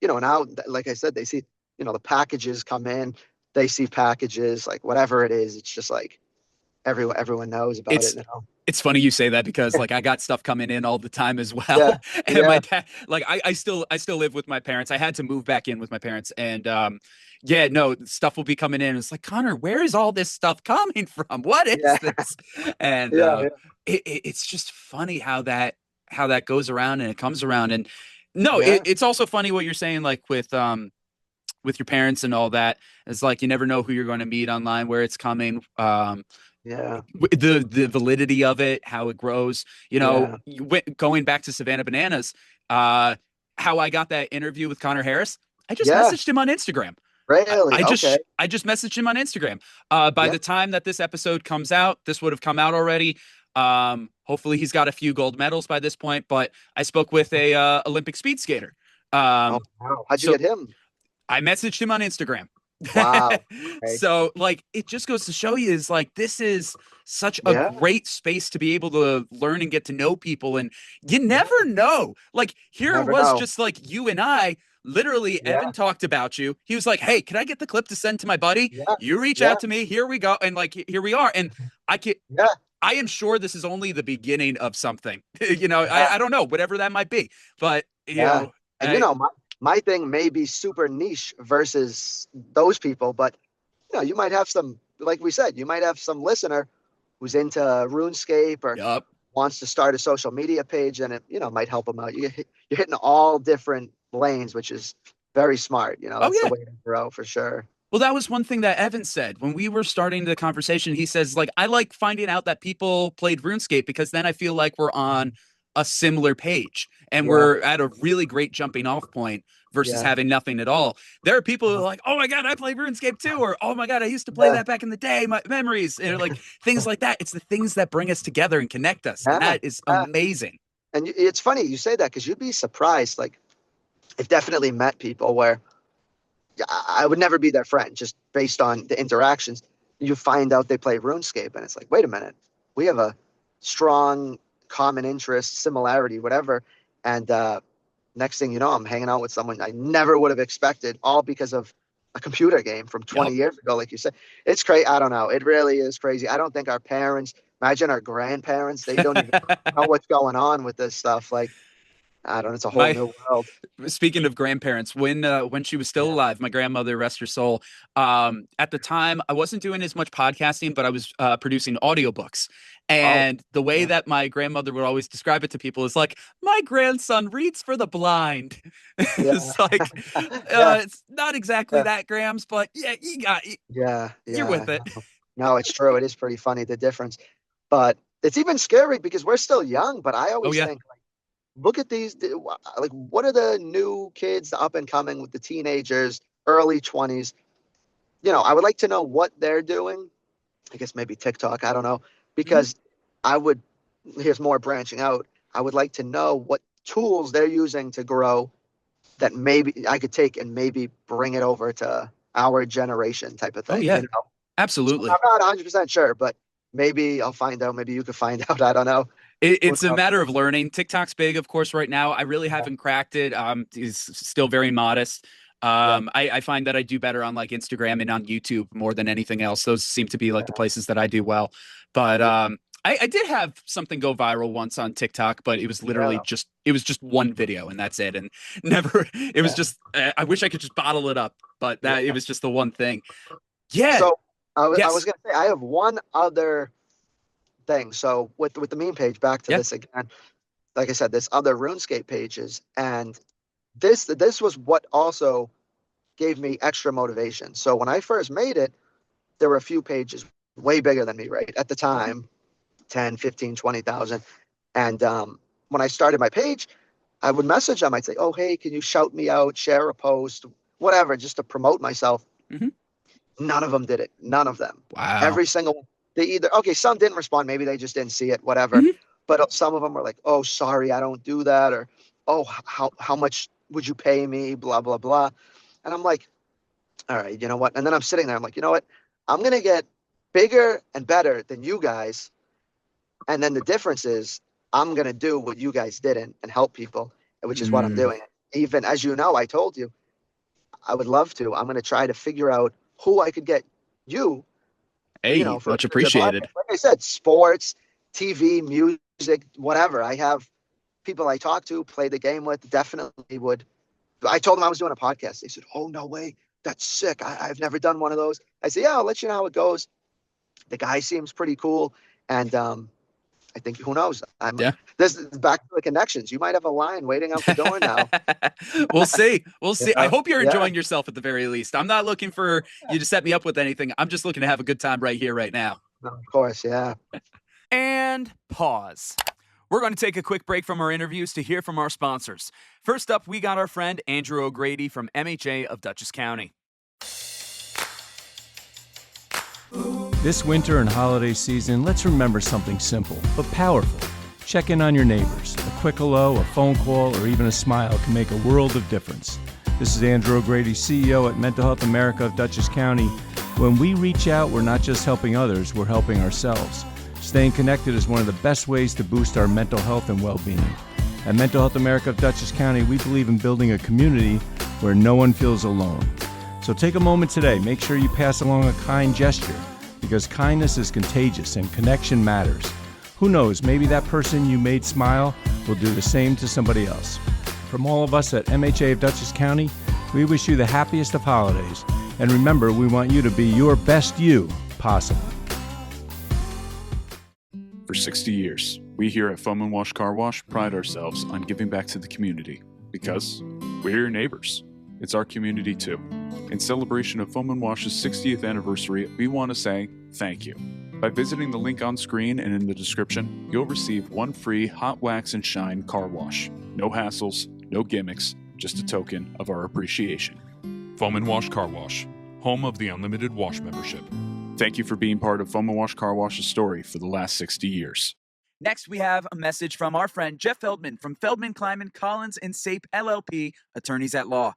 now, like I said, they see, the packages come in, they see packages, like whatever it is, it's just like everyone knows about it It's now. it's funny you say that because like I got stuff coming in all the time as Yeah, well. And my yeah, dad, like I still live with my parents. I had to move back in with my parents, and yeah, no, stuff will be coming in. It's like, Connor, where is all this stuff coming from? What is yeah, this? And yeah, yeah, it's just funny how that goes around and it comes around. And no, yeah, it's also funny what you're saying, like with your parents and all that. It's like you never know who you're going to meet online, where it's coming. yeah, The validity of it, how it grows. yeah, Going back to Savannah Bananas, how I got that interview with Connor Harris. I just yeah. messaged him on Instagram. Really? Okay. I just messaged him on Instagram. By Yeah. the time that this episode comes out, this would have come out already. Hopefully he's got a few gold medals by this point. But I spoke with a Olympic speed skater. Oh, Um, wow. How'd you so get him? I messaged him on Instagram. Wow. Okay. So like it just goes to show you is like this is such a Yeah. great space to be able to learn and get to know people, and you Yeah. never know. Like here it Never was know. just like you and I literally Yeah. Evan talked about you. He was like, "Hey, can I get the clip to send to my buddy?" Yeah. You reach Yeah. out to me. Here we go. And like here we are. And I can Yeah. I am sure this is only the beginning of something. Yeah. I don't know, whatever that might be. But Yeah. And my thing may be super niche versus those people, but you might have some, like we said, you might have some listener who's into RuneScape or yup. wants to start a social media page, and it might help them out. You're hitting all different lanes, which is very smart. Oh That's the yeah. way to grow for sure. Well, that was one thing that Evan said when we were starting the conversation. He says, like, I like finding out that people played RuneScape because then I feel like we're on a similar page and Yeah. we're at a really great jumping off point versus Yeah. having nothing at all. There are people who are like, oh my God, I play RuneScape too. Or, oh my God, I used to play Yeah. that back in the day, my memories, and like things like that. It's the things that bring us together and connect us. And Yeah. that is Yeah. amazing. And it's funny you say that because you'd be surprised. Like, I've definitely met people where I would never be their friend just based on the interactions. You find out they play RuneScape, and it's like, wait a minute, we have a strong common interest, similarity, whatever. And next thing you know, I'm hanging out with someone I never would have expected, all because of a computer game from 20 Yep. years ago, like you said. It's crazy. I don't know. It really is crazy. I don't think our parents, imagine our grandparents, they don't even know what's going on with this stuff. Like, I don't know. It's a whole My new world. Speaking of grandparents, when she was still Yeah. alive, my grandmother, rest her soul, at the time I wasn't doing as much podcasting, but I was producing audiobooks. Oh, And the way yeah. that my grandmother would always describe it to people is like, my grandson reads for the blind. Yeah. It's like Yeah. it's not exactly Yeah. that, Grams, but yeah, Yeah. you're Yeah. with it. No, it's true. It is pretty funny, the difference. But it's even scary because we're still young. But I Oh always yeah. think, like, look at these, like, what are the new kids, the up and coming with the teenagers, early 20s? I would like to know what they're doing. I guess maybe TikTok. I don't know. Mhm. Because I would, here's more branching out. I would like to know what tools they're using to grow that maybe I could take and maybe bring it over to our generation type of Oh thing. yeah, So absolutely. I'm not 100% sure, but maybe I'll find out. Maybe you could find out. I don't know. It's a matter of learning. TikTok's big, of course, right now. I really haven't cracked it. It's still very modest. I find that I do better on like Instagram and on YouTube more than anything else. Those seem to be like the places that I do well. But I did have something go viral once on TikTok, but it was literally just one video and that's it. And never, it was just, I wish I could just bottle it up, but that it was just the one thing. Yeah. So I was going to say, I have one other thing. So with the meme page, back to this again, like I said, there's other RuneScape pages, and this was what also gave me extra motivation. So when I first made it, there were a few pages way bigger than me, right? At the time, 10, 15, 20,000. And when I started my page, I would message them. I'd say, oh, hey, can you shout me out, share a post, whatever, just to promote myself. None of them did it. None of them. Wow. Every single one. They either, okay, some didn't respond. Maybe they just didn't see it, whatever. But some of them were like, oh, sorry, I don't do that. Or, oh, how much would you pay me? Blah, blah, blah. And I'm like, all right, you know what? And then I'm sitting there. I'm like, you know what? I'm going to get bigger and better than you guys. And then the difference is I'm going to do what you guys didn't and help people, which is what I'm doing. Even as you know, I told you, I would love to. I'm going to try to figure out who I could get you. Hey, much appreciated. Like I said, sports, TV, music, whatever. I have people I talk to, play the game with, definitely would. I told them I was doing a podcast. They said, oh, no way. That's sick. I've never done one of those. I said, yeah, I'll let you know how it goes. The guy seems pretty cool. And I think, who knows? This is back to the connections. You might have a line waiting out the door now. We'll see. We'll see. I hope you're enjoying yourself at the very least. I'm not looking for you to set me up with anything. I'm just looking to have a good time right here, right now. Of course, yeah. And pause. We're going to take a quick break from our interviews to hear from our sponsors. First up, we got our friend Andrew O'Grady from MHA of Dutchess County. This winter and holiday season, let's remember something simple but powerful. Check in on your neighbors. A quick hello, a phone call, or even a smile can make a world of difference. This is Andrew O'Grady, CEO at Mental Health America of Dutchess County. When we reach out, we're not just helping others, we're helping ourselves. Staying connected is one of the best ways to boost our mental health and well-being. At Mental Health America of Dutchess County, we believe in building a community where no one feels alone. So take a moment today, make sure you pass along a kind gesture, because kindness is contagious and connection matters. Who knows, maybe that person you made smile will do the same to somebody else. From all of us at MHA of Dutchess County, we wish you the happiest of holidays. And remember, we want you to be your best you possible. For 60 years, we here at Foam and Wash Car Wash pride ourselves on giving back to the community because we're your neighbors. It's our community too. In celebration of Foam and Wash's 60th anniversary, we want to say thank you. By visiting the link on screen and in the description, you'll receive one free hot wax and shine car wash. No hassles, no gimmicks, just a token of our appreciation. Foam and Wash Car Wash, home of the unlimited wash membership. Thank you for being part of Foam and Wash Car Wash's story for the last 60 years. Next, we have a message from our friend Jeff Feldman from Feldman, Kleiman, Collins, and Sape LLP, attorneys at law.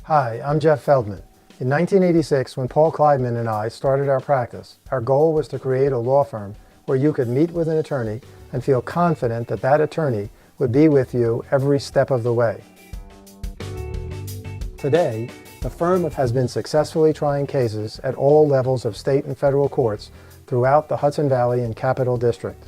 Hi, I'm Jeff Feldman. In 1986, when Paul Kleidman and I started our practice, our goal was to create a law firm where you could meet with an attorney and feel confident that that attorney would be with you every step of the way. Today, the firm has been successfully trying cases at all levels of state and federal courts throughout the Hudson Valley and Capital District.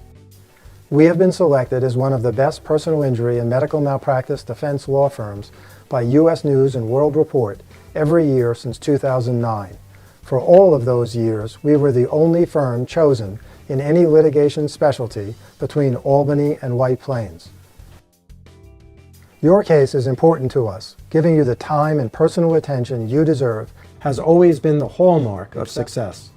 We have been selected as one of the best personal injury and medical malpractice defense law firms by U.S. News and World Report every year since 2009. For all of those years, we were the only firm chosen in any litigation specialty between Albany and White Plains. Your case is important to us. Giving you the time and personal attention you deserve has always been the hallmark of success.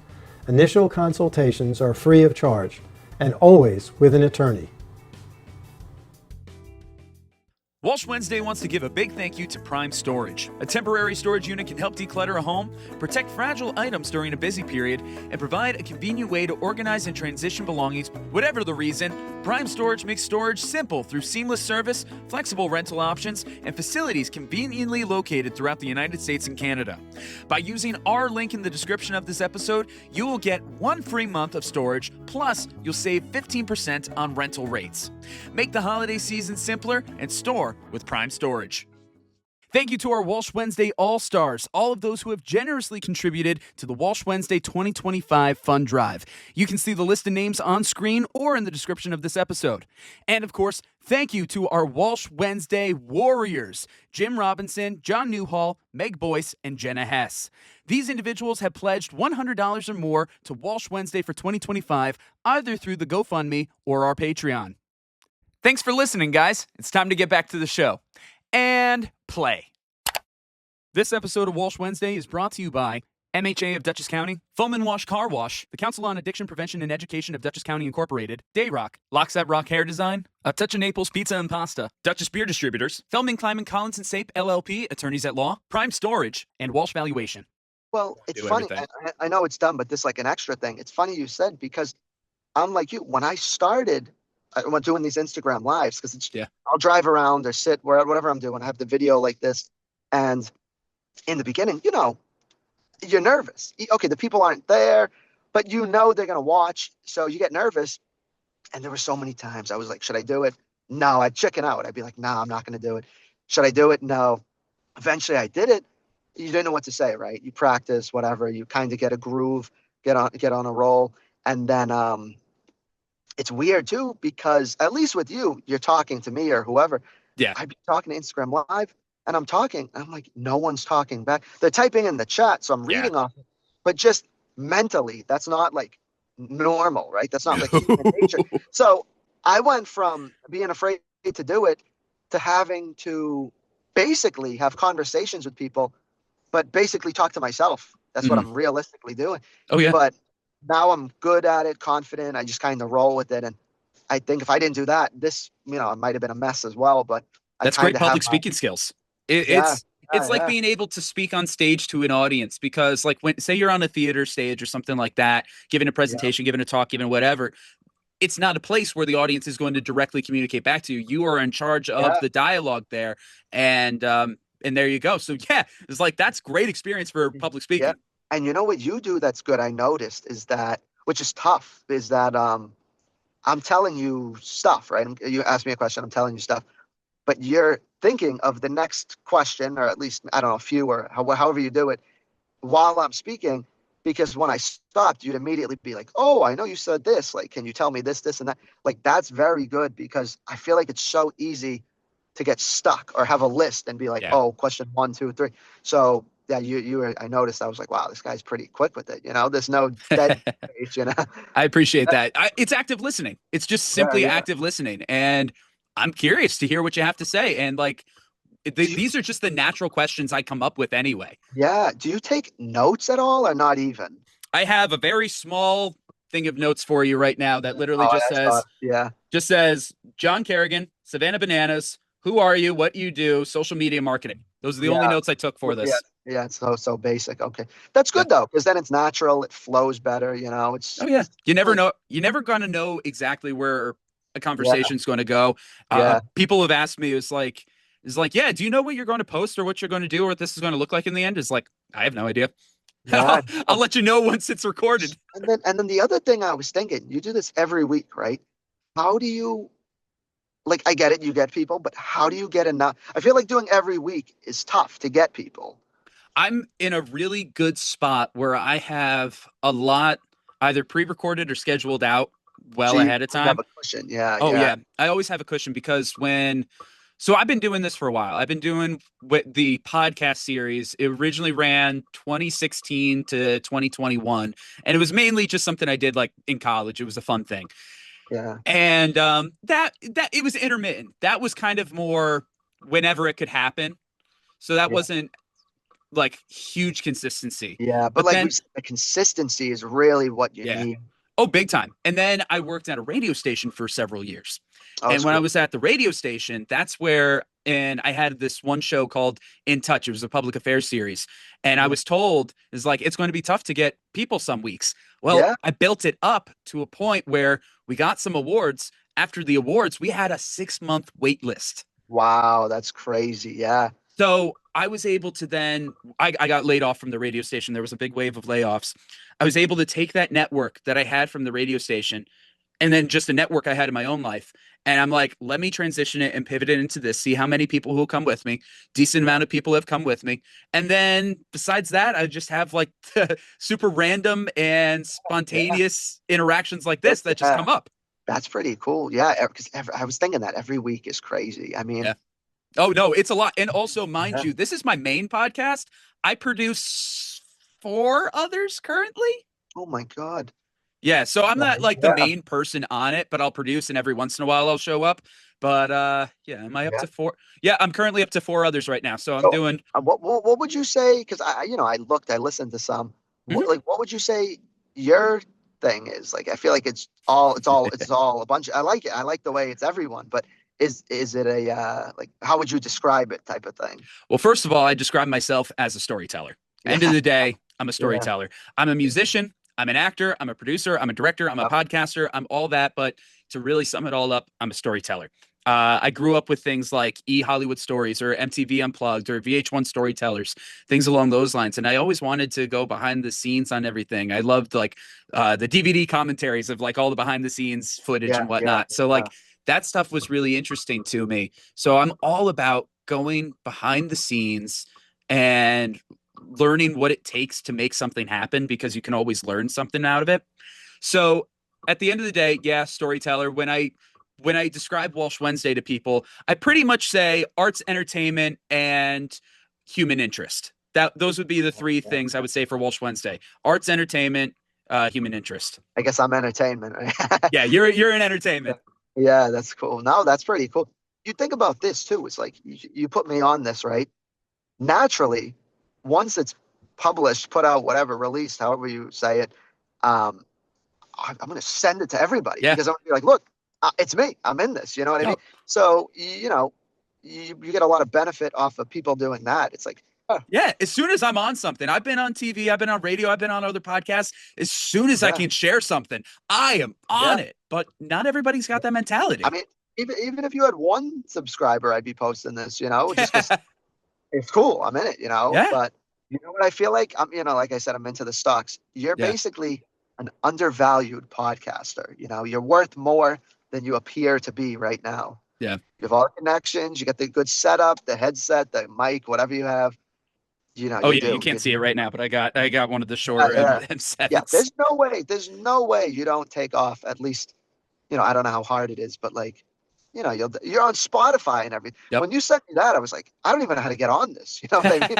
Initial consultations are free of charge and always with an attorney. Walsh Wednesday wants to give a big thank you to Prime Storage. A temporary storage unit can help declutter a home, protect fragile items during a busy period, and provide a convenient way to organize and transition belongings. Whatever the reason, Prime Storage makes storage simple through seamless service, flexible rental options, and facilities conveniently located throughout the United States and Canada. By using our link in the description of this episode, you will get 1 free month of storage, plus you'll save 15% on rental rates. Make the holiday season simpler and store with Prime Storage. Thank you to our Walsh Wednesday All-Stars, all of those who have generously contributed to the Walsh Wednesday 2025 Fund Drive. You can see the list of names on screen or in the description of this episode. And of course, thank you to our Walsh Wednesday Warriors, Jim Robinson, John Newhall, Meg Boyce, and Jenna Hess. These individuals have pledged $100 or more to Walsh Wednesday for 2025, either through the GoFundMe or our Patreon. Thanks for listening, guys. It's time to get back to the show. And play. This episode of Walsh Wednesday is brought to you by MHA of Dutchess County, Foam and Wash Car Wash, the Council on Addiction Prevention and Education of Dutchess County Incorporated, Dayrock, Locksat Rock Hair Design, A Touch of Naples Pizza and Pasta, Dutchess Beer Distributors, Feldman, Kleiman, Collins and Sape LLP, Attorneys at Law, Prime Storage, and Walsh Valuation. Well, it's funny. I know it's dumb, but this is like an extra thing. It's funny you said, because I'm like you. When I started doing these Instagram lives, because I'll drive around or sit whatever I'm doing. I have the video like this. And in the beginning, you're nervous. Okay, the people aren't there, but they're going to watch. So you get nervous. And there were so many times I was like, should I do it? No, I'd chicken out. I'd be like, no, I'm not going to do it. Should I do it? No. Eventually I did it. You didn't know what to say, right? You practice, whatever. You kind of get a groove, get on a roll. And then it's weird too, because at least with you, you're talking to me or whoever. Yeah. I'd be talking to Instagram Live and I'm talking. And I'm like, no one's talking back. They're typing in the chat, so I'm reading off it. But just mentally, that's not like normal, right? That's not like human nature. So I went from being afraid to do it to having to basically have conversations with people, but basically talk to myself. That's what I'm realistically doing. Oh, yeah. But now I'm good at it, confident. I just kind of roll with it. And I think if I didn't do that, this, it might have been a mess as well. But that's great public speaking skills. It's like being able to speak on stage to an audience, because like when, say you're on a theater stage or something like that, giving a presentation, giving a talk, giving whatever, it's not a place where the audience is going to directly communicate back to you. You are in charge of the dialogue there. And there you go. So yeah, it's like, that's great experience for public speaking. Yeah. And you know what you do that's good, I noticed, is that, which is tough, is that I'm telling you stuff, right? You ask me a question, I'm telling you stuff. But you're thinking of the next question, or at least, I don't know, a few, or however you do it, while I'm speaking. Because when I stopped, you'd immediately be like, oh, I know you said this. Like, can you tell me this, this, and that? Like, that's very good, because I feel like it's so easy to get stuck or have a list and be like, oh, question 1, 2, 3. So yeah, I noticed. I was like, wow, this guy's pretty quick with it. There's no dead space, I appreciate that. It's active listening. It's just simply active listening. And I'm curious to hear what you have to say. And like, these are just the natural questions I come up with anyway. Yeah. Do you take notes at all, or not even? I have a very small thing of notes for you right now that literally just says, John Carrigan, Savannah Bananas, who are you, what you do, social media marketing. Those are the only notes I took for this. Yeah, it's so basic. Okay, that's good though, because then it's natural. It flows better. It's you never know. You're never gonna know exactly where a conversation's going to go. People have asked me, it's like, yeah, do you know what you're going to post or what you're going to do or what this is going to look like in the end? Is like, I have no idea. Yeah. I'll let you know once it's recorded. And then the other thing I was thinking, you do this every week, right? How do you, like, I get it, you get people, but how do you get enough? I feel like doing every week is tough to get people. I'm in a really good spot where I have a lot either pre-recorded or scheduled out ahead of time. Have a cushion. Yeah. I always have a cushion, because so I've been doing this for a while. I've been doing the podcast series. It originally ran 2016 to 2021, and it was mainly just something I did like in college. It was a fun thing. Yeah. And that it was intermittent. That was kind of more whenever it could happen. So that wasn't like huge consistency. Yeah, but like then, the consistency is really what you need. Oh, big time. And then I worked at a radio station for several years. And when I was at the radio station, that's where and I had this one show called In Touch. It was a public affairs series. And I was told it's like, it's going to be tough to get people some weeks. Well, I built it up to a point where we got some awards. After the awards, we had a 6-month wait list. Wow, that's crazy. Yeah. So I was able to then, I got laid off from the radio station. There was a big wave of layoffs. I was able to take that network that I had from the radio station and then just a network I had in my own life. And I'm like, let me transition it and pivot it into this, see how many people who will come with me. Decent amount of people have come with me. And then besides that, I just have like super random and spontaneous interactions like this that just come up. That's pretty cool. Yeah, because I was thinking that every week is crazy. I mean, oh, no, it's a lot. And also, mind you, this is my main podcast. I produce 4 others currently. Oh, my God. Yeah, so I'm not like the main person on it, but I'll produce, and every once in a while I'll show up. But yeah, am I up to 4? Yeah, I'm currently up to 4 others right now. So I'm doing. What would you say? Because I listened to some. What would you say your thing is? Like, I feel like it's all a bunch. I like it. I like the way it's everyone. But is it a like? How would you describe it? Type of thing. Well, first of all, I describe myself as a storyteller. End of the day, I'm a storyteller. I'm a musician. I'm an actor, I'm a producer, I'm a director, I'm a podcaster, I'm all that. But to really sum it all up, I'm a storyteller. I grew up with things like Hollywood Stories or MTV Unplugged or VH1 Storytellers, things along those lines. And I always wanted to go behind the scenes on everything. I loved like the DVD commentaries of like all the behind the scenes footage and whatnot. So like that stuff was really interesting to me. So I'm all about going behind the scenes and learning what it takes to make something happen, because you can always learn something out of it. So at the end of the day, storyteller. When I describe Walsh Wednesday to people, I pretty much say arts, entertainment, and human interest. Those would be the 3 things I would say for Walsh Wednesday: arts, entertainment, human interest. I guess I'm entertainment. Yeah, you're in entertainment. Yeah, that's cool. No, that's pretty cool. You think about this too. It's like you put me on this, right? Naturally, once it's published, put out, whatever, released, however you say it, I'm going to send it to everybody because I'm going to be like, look, it's me. I'm in this. You know what I mean? So, you get a lot of benefit off of people doing that. It's like, yeah, as soon as I'm on something, I've been on TV, I've been on radio, I've been on other podcasts. As soon as I can share something, I am on it. But not everybody's got that mentality. I mean, even if you had 1 subscriber, I'd be posting this, just 'cause it's cool. I'm in it, but you know what I feel like? Like I said, I'm into the stocks. You're basically an undervalued podcaster. You're worth more than you appear to be right now. Yeah. You have all the connections, you get the good setup, the headset, the mic, whatever you have. You can't see it right now, but I got one of the short headsets. Yeah, there's no way you don't take off at least, I don't know how hard it is, but like, you're on Spotify and everything. Yep. When you sent me that, I was like, I don't even know how to get on this. You know what I mean?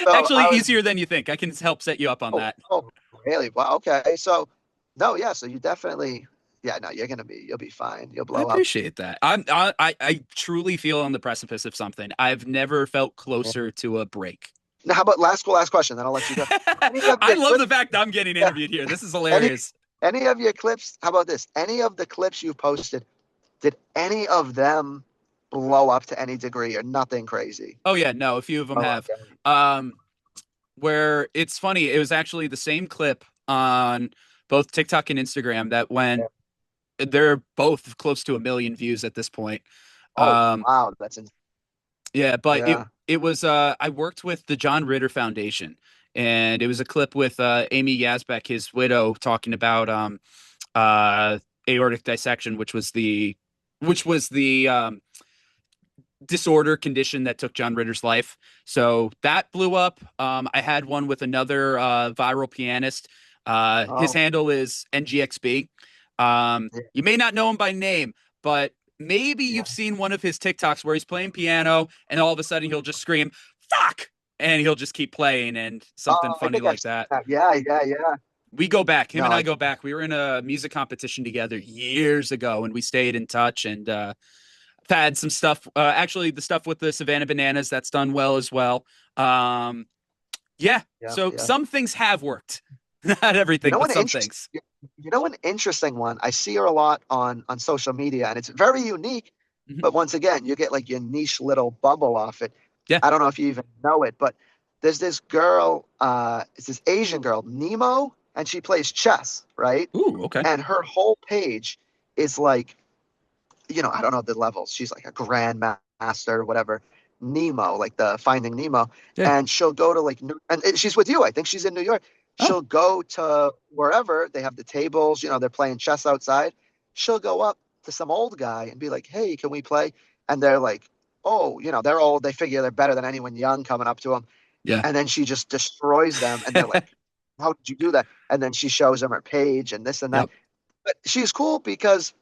So actually, easier than you think. I can help set you up on that. Oh, really? Wow. Okay. So, no, yeah. So you definitely, you'll be fine. You'll blow up. I appreciate that. I truly feel on the precipice of something. I've never felt closer to a break. Now, how about last question? Then I'll let you go. I love the fact that I'm getting interviewed here. This is hilarious. Any of your clips? How about this? Any of the clips you posted? Did any of them blow up to any degree or nothing crazy? Oh, yeah. No, a few of them have. Okay. Where it's funny, it was actually the same clip on both TikTok and Instagram that went, they're both close to 1 million views at this point. Wow. That's insane. Yeah, but it was, I worked with the John Ritter Foundation, and it was a clip with Amy Yazbek, his widow, talking about aortic dissection, which was the disorder condition that took John Ritter's life. So that blew up. I had one with another viral pianist. His handle is NGXB. You may not know him by name, but maybe you've seen one of his TikToks where he's playing piano and all of a sudden he'll just scream, "Fuck!" and he'll just keep playing and something funny like that. Yeah. We go back. Him and I go back. We were in a music competition together years ago, and we stayed in touch. And I've had some stuff. Actually, the stuff with the Savannah Bananas, that's done well as well. Some things have worked. Not everything, but some things. An interesting one. I see her a lot on social media, and it's very unique. Mhm. But once again, you get like your niche little bubble off it. Yeah. I don't know if you even know it, but there's this girl, it's this Asian girl, Nemo, and she plays chess, right? Ooh, okay. And her whole page is like, I don't know the levels. She's like a grandmaster or whatever. Nemo, like the Finding Nemo. Yeah. And she'll go to like, and she's with you. I think she's in New York. Oh. She'll go to wherever they have the tables, they're playing chess outside. She'll go up to some old guy and be like, hey, can we play? And they're like, oh, they're old. They figure they're better than anyone young coming up to them. Yeah. And then she just destroys them. And they're like, how did you do that? And then she shows them her page and this and that. Yep. But she's cool because,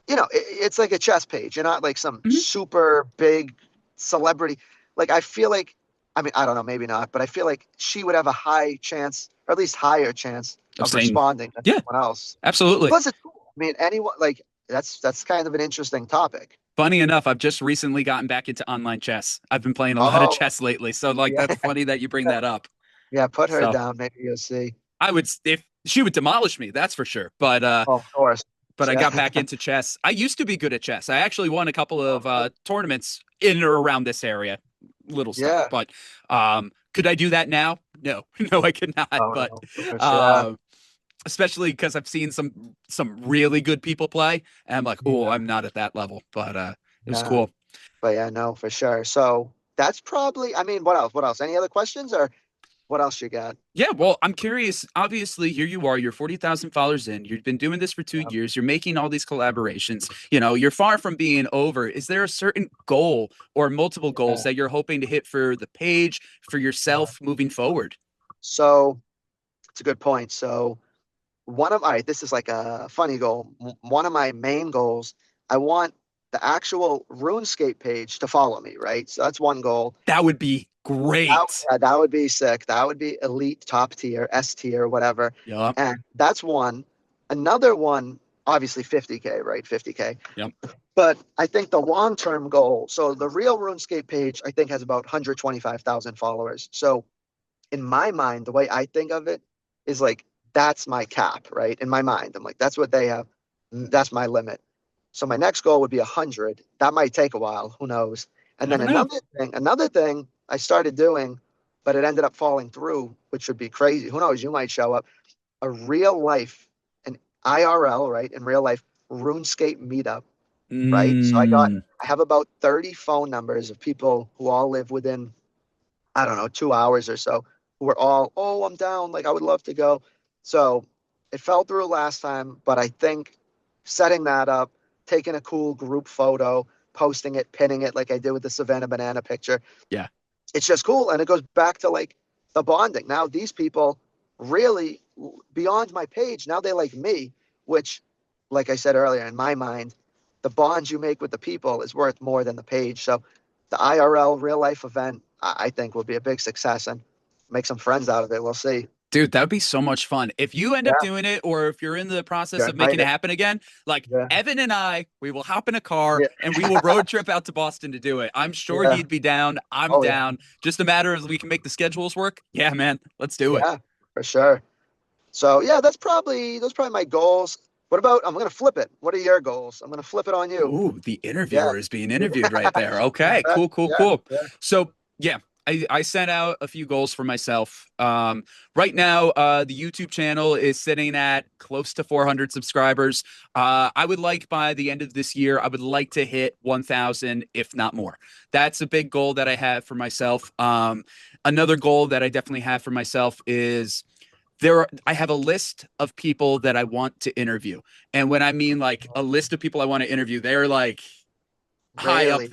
it's like a chess page. You're not like some super big celebrity. Like, I feel like, I mean, I don't know, maybe not, but I feel like she would have a high chance, or at least higher chance of saying, responding than anyone else. Absolutely. Plus, it's cool. I mean, anyone, like, that's kind of an interesting topic. Funny enough, I've just recently gotten back into online chess. I've been playing a lot of chess lately. So like, that's funny that you bring that up. Yeah, put her down. Maybe you'll see. I would, if she would demolish me, that's for sure. But of course. But I got back into chess. I used to be good at chess. I actually won a couple of tournaments in or around this area. Little stuff. But could I do that now? No, no, I could not. But no, especially because I've seen some really good people play, and I'm like, oh, I'm not at that level. But it was cool. But yeah, no, for sure. So that's probably. I mean, what else? What else? Any other questions or? What else you got? Yeah, well, I'm curious. Obviously, here you are. You're 40,000 followers in. You've been doing this for 2 years. You're making all these collaborations. You're far from being over. Is there a certain goal or multiple goals that you're hoping to hit for the page, for yourself moving forward? So it's a good point. So this is like a funny goal. One of my main goals, I want the actual RuneScape page to follow me, right? So that's one goal. That would be great. That would be sick. That would be elite, top tier, S tier, whatever. Yeah. And that's one. Another one, obviously 50K, right? 50K. Yep. But I think the long-term goal, so the real RuneScape page, I think has about 125,000 followers. So in my mind, the way I think of it is like, that's my cap, right? In my mind, I'm like, that's what they have. That's my limit. So my next goal would be 100. That might take a while. Who knows? And then another thing I started doing, but it ended up falling through, which would be crazy. Who knows? You might show up. A real life, an IRL, right? In real life, RuneScape meetup, right? So I have about 30 phone numbers of people who all live within, I don't know, 2 hours or so, who are all, oh, I'm down. Like, I would love to go. So it fell through last time, but I think setting that up, taking a cool group photo, posting it, pinning it like I did with the Savannah Banana picture. Yeah. It's just cool. And it goes back to like the bonding. Now these people really beyond my page, now they like me, which, like I said earlier, in my mind, the bonds you make with the people is worth more than the page. So the IRL real life event, I think will be a big success and make some friends out of it. We'll see. Dude, that would be so much fun. If you end up doing it, or if you're in the process of making it happen again, like Evan and I, we will hop in a car and we will road trip out to Boston to do it. I'm sure he'd be down. I'm down. Just a matter of we can make the schedules work. Yeah, man, let's do it. Yeah, for sure. So yeah, those probably my goals. What about, I'm going to flip it. What are your goals? I'm going to flip it on you. Ooh, the interviewer is being interviewed right there. Okay, cool. Yeah. So yeah, I sent out a few goals for myself. Right now, the YouTube channel is sitting at close to 400 subscribers. I would like by the end of this year, I would like to hit 1,000, if not more. That's a big goal that I have for myself. Another goal that I definitely have for myself is I have a list of people that I want to interview. And when I mean like a list of people I want to interview, they're like high up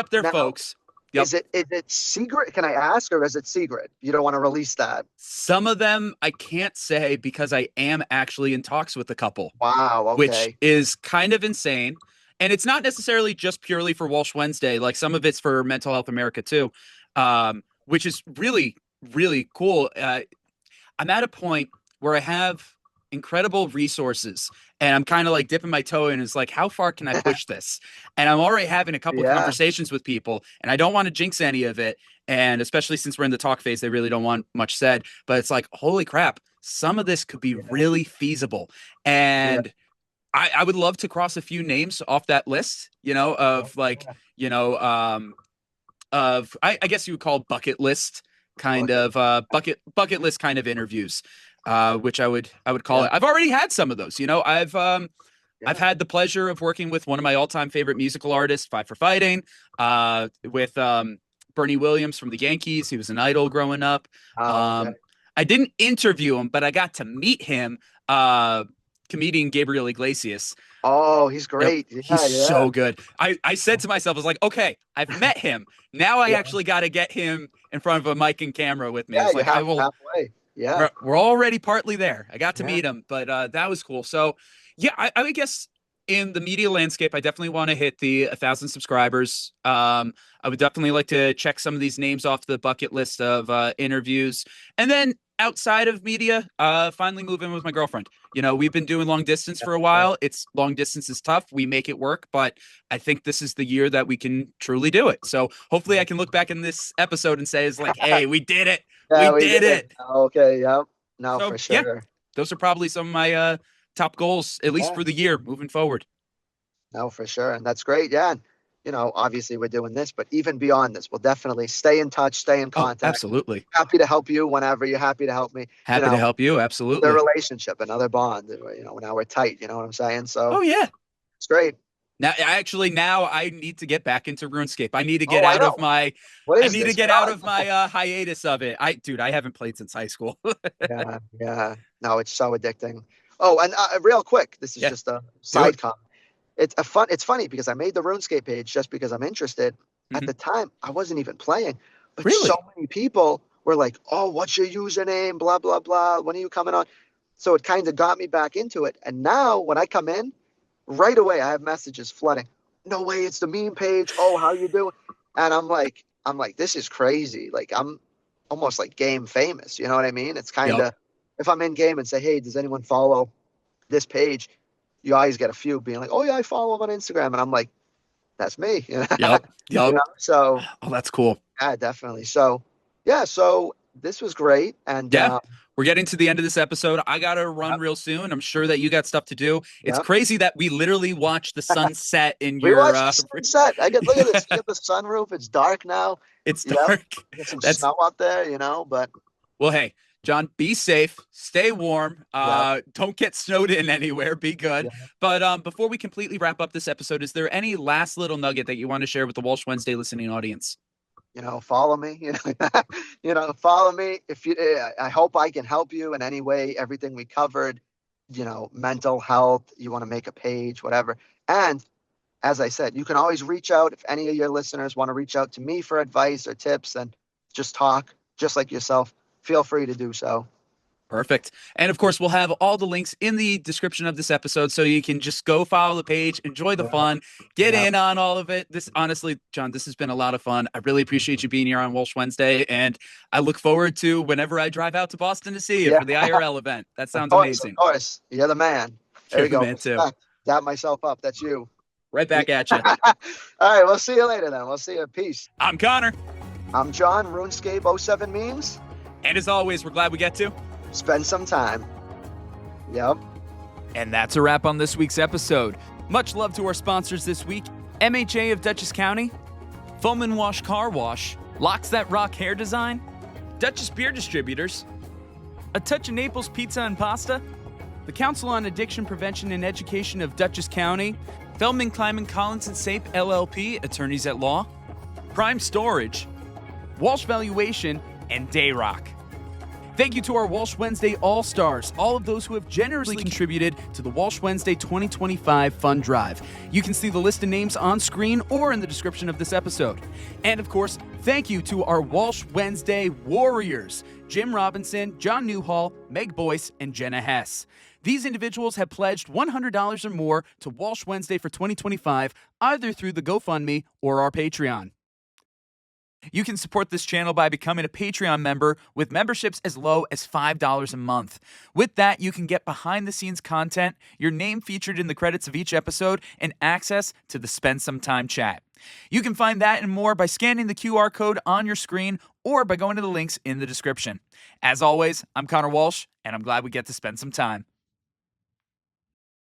there, now, folks. Yep. Is it secret? Can I ask, or is it secret? You don't want to release that? Some of them I can't say because I am actually in talks with a couple. Wow. Okay. Which is kind of insane. And it's not necessarily just purely for Walsh Wednesday. Like some of it's for Mental Health America too, which is really, really cool. I'm at a point where I have incredible resources and I'm kind of like dipping my toe in. It's like, how far can I push this? And I'm already having a couple of conversations with people and I don't want to jinx any of it. And especially since we're in the talk phase, they really don't want much said, but it's like, holy crap, some of this could be really feasible. And I would love to cross a few names off that list, of like, I guess you would call bucket list kind of bucket list kind of interviews, which I would call it. I've already had some of those. I've had the pleasure of working with one of my all-time favorite musical artists, Five for Fighting, with Bernie Williams from the Yankees. He was an idol growing up. I didn't interview him, but I got to meet him. Comedian Gabriel Iglesias. Oh, he's great. Yep. He's so good. I said to myself, I was like, okay, I've met him. Now I actually got to get him in front of a mic and camera with me. Yeah, it's like, I will. Halfway. Yeah, we're already partly there. I got to meet him, but that was cool. So yeah, I would guess in the media landscape, I definitely want to hit the 1,000 subscribers. I would definitely like to check some of these names off the bucket list of interviews. And then outside of media, finally move in with my girlfriend. We've been doing long distance for a while. Long distance is tough. We make it work, but I think this is the year that we can truly do it. So hopefully I can look back in this episode and say, it's like, hey, we did it. Yeah, we did it. Okay. Yep. No, So, for sure. yeah, those are probably some of my top goals, at least for the year moving forward. No, for sure. And that's great. Yeah. And, obviously we're doing this, but even beyond this, we'll definitely stay in touch, stay in contact. Absolutely. Happy to help you whenever you're happy to help me. Happy to help you. Absolutely. The relationship, another bond, now we're tight, you know what I'm saying? So yeah, it's great. Now I need to get back into RuneScape. I need to get out of my hiatus of it. I haven't played since high school. Yeah. No, it's so addicting. Oh, and real quick, this is just a side comment. It's funny because I made the RuneScape page just because I'm interested. At the time, I wasn't even playing, but Really? so many people were like, "Oh, what's your username? Blah blah blah. When are you coming on?" So it kind of got me back into it. And now when I come in, right away I have messages flooding. No way, it's the meme page. Oh, how you doing? And I'm like, this is crazy. Like I'm almost like game famous. You know what I mean? It's kind of if I'm in game and say, "Hey, does anyone follow this page?" You always get a few being like, "Oh yeah, I follow him on Instagram," and I'm like, "That's me." Yep. So, oh, that's cool. Yeah, definitely. So, yeah. So this was great, and we're getting to the end of this episode. I gotta run real soon. I'm sure that you got stuff to do. It's crazy that we literally watched the sunset in your. We watched the sunset. Look at this. You get the sunroof. It's dark now. It's dark. Get some snow out there, But well, hey. John, be safe, stay warm, don't get snowed in anywhere, be good. Yeah. But before we completely wrap up this episode, is there any last little nugget that you want to share with the Walsh Wednesday listening audience? Follow me, follow me. I hope I can help you in any way, everything we covered, mental health, you want to make a page, whatever. And as I said, you can always reach out if any of your listeners want to reach out to me for advice or tips and just talk, just like yourself. Feel free to do so. Perfect. And of course, we'll have all the links in the description of this episode, so you can just go follow the page, enjoy the fun, get in on all of it. This, honestly, John, this has been a lot of fun. I really appreciate you being here on Walsh Wednesday, and I look forward to whenever I drive out to Boston to see you for the IRL event. That sounds amazing. Of course. You're the man. There you go. Man too. Dab myself up. That's you. Right back at you. All right. We'll see you later then. We'll see you. Peace. I'm Connor. I'm John, RuneScape07memes. And as always, we're glad we get to spend some time. Yep. And that's a wrap on this week's episode. Much love to our sponsors this week: MHA of Dutchess County, Foam and Wash Car Wash, Locks That Rock Hair Design, Dutchess Beer Distributors, A Touch of Naples Pizza and Pasta, the Council on Addiction Prevention and Education of Dutchess County, Feldman, Kleiman, Collins & Sape, LLP, Attorneys at Law, Prime Storage, Walsh Valuation, and Dayrock. Thank you to our Walsh Wednesday All-Stars, all of those who have generously contributed to the Walsh Wednesday 2025 Fund Drive. You can see the list of names on screen or in the description of this episode. And of course, thank you to our Walsh Wednesday Warriors: Jim Robinson, John NEWHALL, Meg BOYCE, and Jenna HESS. These individuals have pledged $100 or more to Walsh Wednesday for 2025, either through the GoFundMe or our Patreon. You can support this channel by becoming a Patreon member with memberships as low as $5 a month. With that, you can get behind-the-scenes content, your name featured in the credits of each episode, and access to the Spend Some Time chat. You can find that and more by scanning the QR code on your screen or by going to the links in the description. As always, I'm Connor Walsh, and I'm glad we get to spend some time.